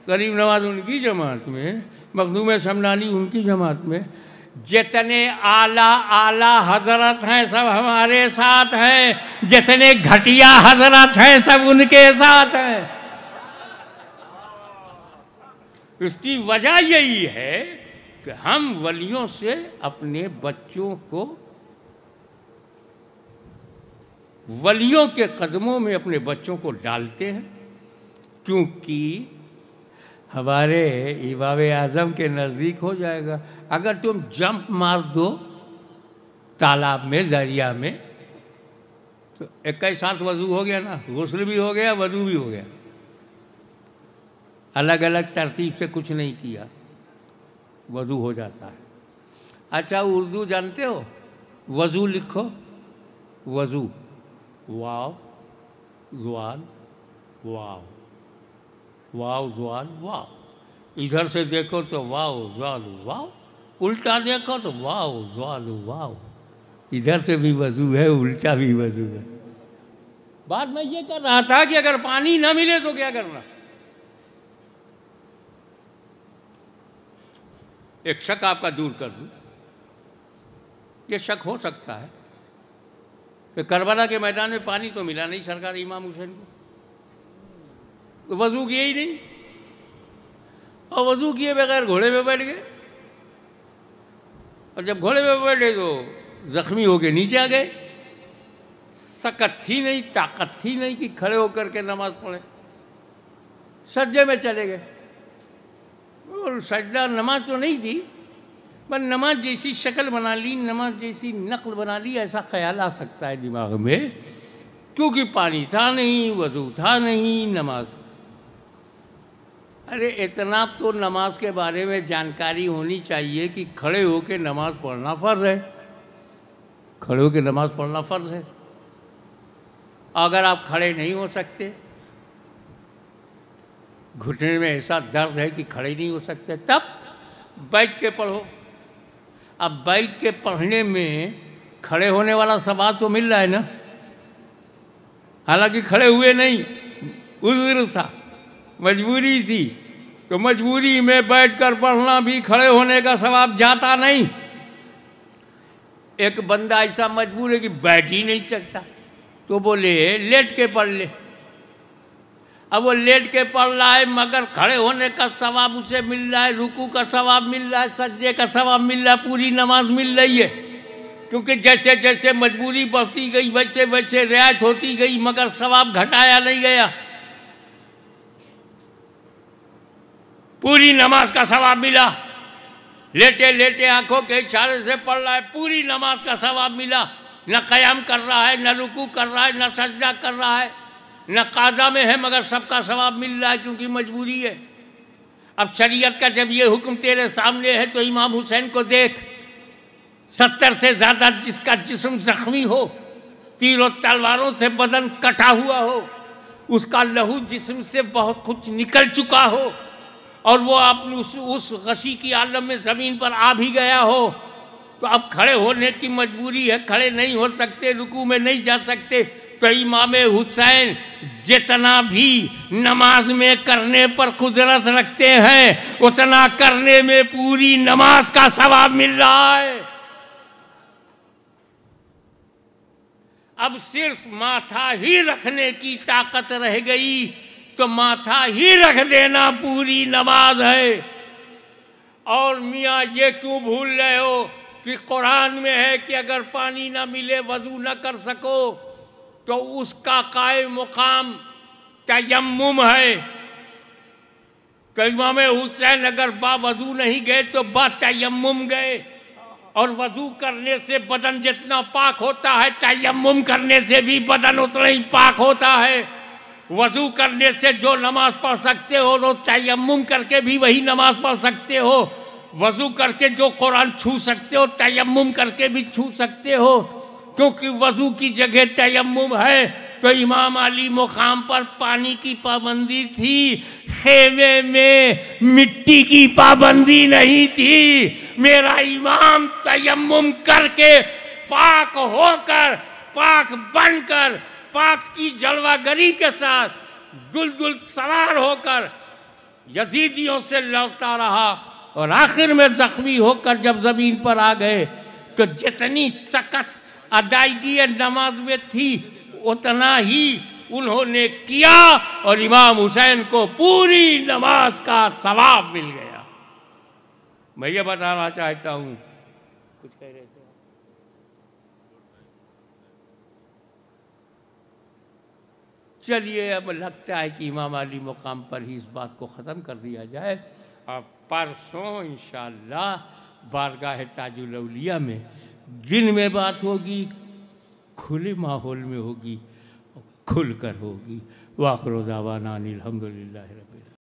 गरीब नवाज उनकी जमात में, मखदूम शमनानी उनकी जमात में। जितने आला आला हजरत हैं सब हमारे साथ हैं, जितने घटिया हजरत हैं सब उनके साथ हैं। इसकी वजह यही है कि हम वलियों से अपने बच्चों को वलियों के कदमों में अपने बच्चों को डालते हैं, क्योंकि हमारे इमाम आज़म के नज़दीक हो जाएगा। अगर तुम जंप मार दो तालाब में, दरिया में, तो एक ही साथ वज़ू हो गया ना, गुस्ल भी हो गया, वज़ू भी हो गया। अलग अलग तरतीब से कुछ नहीं किया, वज़ू हो जाता है। अच्छा, उर्दू जानते हो? वज़ू लिखो, वज़ू, वाव ज़वाल वाव, वाव ज़वाल वाव। इधर से देखो तो वाव ज़वाल वाव, उल्टा देखो तो वाव ज़वाल वाव। इधर से भी वज़ू है, उल्टा भी वज़ू है। बात मैं ये कर रहा था कि अगर पानी ना मिले तो क्या करना। एक शक आपका दूर कर दूं, ये शक हो सकता है कि करबला के मैदान में पानी तो मिला नहीं सरकार इमाम हुसैन को, तो वज़ू किए ही नहीं, और वज़ू किए बगैर घोड़े पे बैठ गए। और जब घोड़े पे बैठे तो जख्मी होके नीचे आ गए। सकत थी नहीं, ताकत थी नहीं कि खड़े होकर के नमाज पढ़े, सज्जे में चले गए। और सजदा नमाज तो नहीं थी, पर नमाज जैसी शक्ल बना ली, नमाज जैसी नकल बना ली, ऐसा ख्याल आ सकता है दिमाग में, क्योंकि पानी था नहीं, वज़ू था नहीं, नमाज। अरे इतना तो नमाज के बारे में जानकारी होनी चाहिए कि खड़े होकर नमाज पढ़ना फ़र्ज़ है, खड़े होकर नमाज पढ़ना फ़र्ज़ है। अगर आप खड़े नहीं हो सकते, घुटने में ऐसा दर्द है कि खड़े नहीं हो सकते, तब बैठ के पढ़ो। अब बैठ के पढ़ने में खड़े होने वाला सवाब तो मिल रहा है ना, हालांकि खड़े हुए नहीं, उज़्र था, मजबूरी थी, तो मजबूरी में बैठकर पढ़ना भी खड़े होने का सवाब जाता नहीं। एक बंदा ऐसा मजबूर है कि बैठ ही नहीं सकता, तो बोले लेट के पढ़ ले। अब वो लेट के पढ़ रहा है, मगर खड़े होने का सवाब उसे मिल रहा है, रुकू का सवाब मिल रहा है, सज्जे का सवाब मिल रहा है, पूरी नमाज मिल रही है। क्योंकि जैसे जैसे मजबूरी बढ़ती गई वैसे वैसे रियायत होती गई, मगर सवाब घटाया नहीं गया। पूरी नमाज का सवाब मिला। लेटे लेटे आंखों के इशारे से पढ़ रहा है, पूरी नमाज का सवाब मिला। न क़याम कर रहा है, न रुकू कर रहा है, न सजदा कर रहा है, न कादा में है, मगर सबका सवाब मिल रहा है, क्योंकि मजबूरी है। अब शरीयत का जब ये हुक्म तेरे सामने है तो इमाम हुसैन को देख, 70 से ज़्यादा जिसका जिस्म जख्मी हो, तीरों तलवारों से बदन कटा हुआ हो, उसका लहू जिस्म से बहुत कुछ निकल चुका हो और वो अपनी उस गशी की आलम में ज़मीन पर आ भी गया हो, तो अब खड़े होने की मजबूरी है, खड़े नहीं हो सकते, रुकू में नहीं जा सकते, तो इमाम हुसैन जितना भी नमाज में करने पर कुदरत रखते हैं उतना करने में पूरी नमाज का सवाब मिल रहा है। अब सिर्फ माथा ही रखने की ताकत रह गई तो माथा ही रख देना पूरी नमाज है। और मियाँ ये क्यों भूल रहे हो कि कुरान में है कि अगर पानी ना मिले, वजू न कर सको तो उसका कायम मुकाम तयम्मुम है। तो इमाम हुसैन अगर बावजू नहीं गए तो बा तयम्मुम गए, और वजू करने से बदन जितना पाक होता है तयम्मुम करने से भी बदन उतना ही पाक होता है। वजू करने से जो नमाज पढ़ सकते हो वो तयम्मुम करके भी वही नमाज पढ़ सकते हो। वजू करके जो कुरान छू सकते हो तयम्मुम करके भी छू सकते हो, क्योंकि वजू की जगह तयम्मुम है। तो इमाम अली मुकाम पर पानी की पाबंदी थी, खेमे में मिट्टी की पाबंदी नहीं थी। मेरा इमाम तयम्मुम करके पाक होकर, पाक बनकर, पाक की जलवागरी के साथ दुलदुल सवार होकर यजीदियों से लड़ता रहा और आखिर में जख्मी होकर जब जमीन पर आ गए तो जितनी सख्त अदायगी नमाज में थी उतना ही उन्होंने किया और इमाम हुसैन को पूरी नमाज का सवाब मिल गया। मैं ये बताना चाहता हूँ, कुछ कह रहे थे? चलिए, अब लगता है कि इमाम अली मुकाम पर ही इस बात को ख़त्म कर दिया जाए। अब परसों इंशाअल्लाह बारगाह ताजुल औलिया में दिन में बात होगी, खुले माहौल में होगी, खुल कर होगी। वाखिर दावाना अनिल हम्दुलिल्लाहि रब्बिल आलमीन।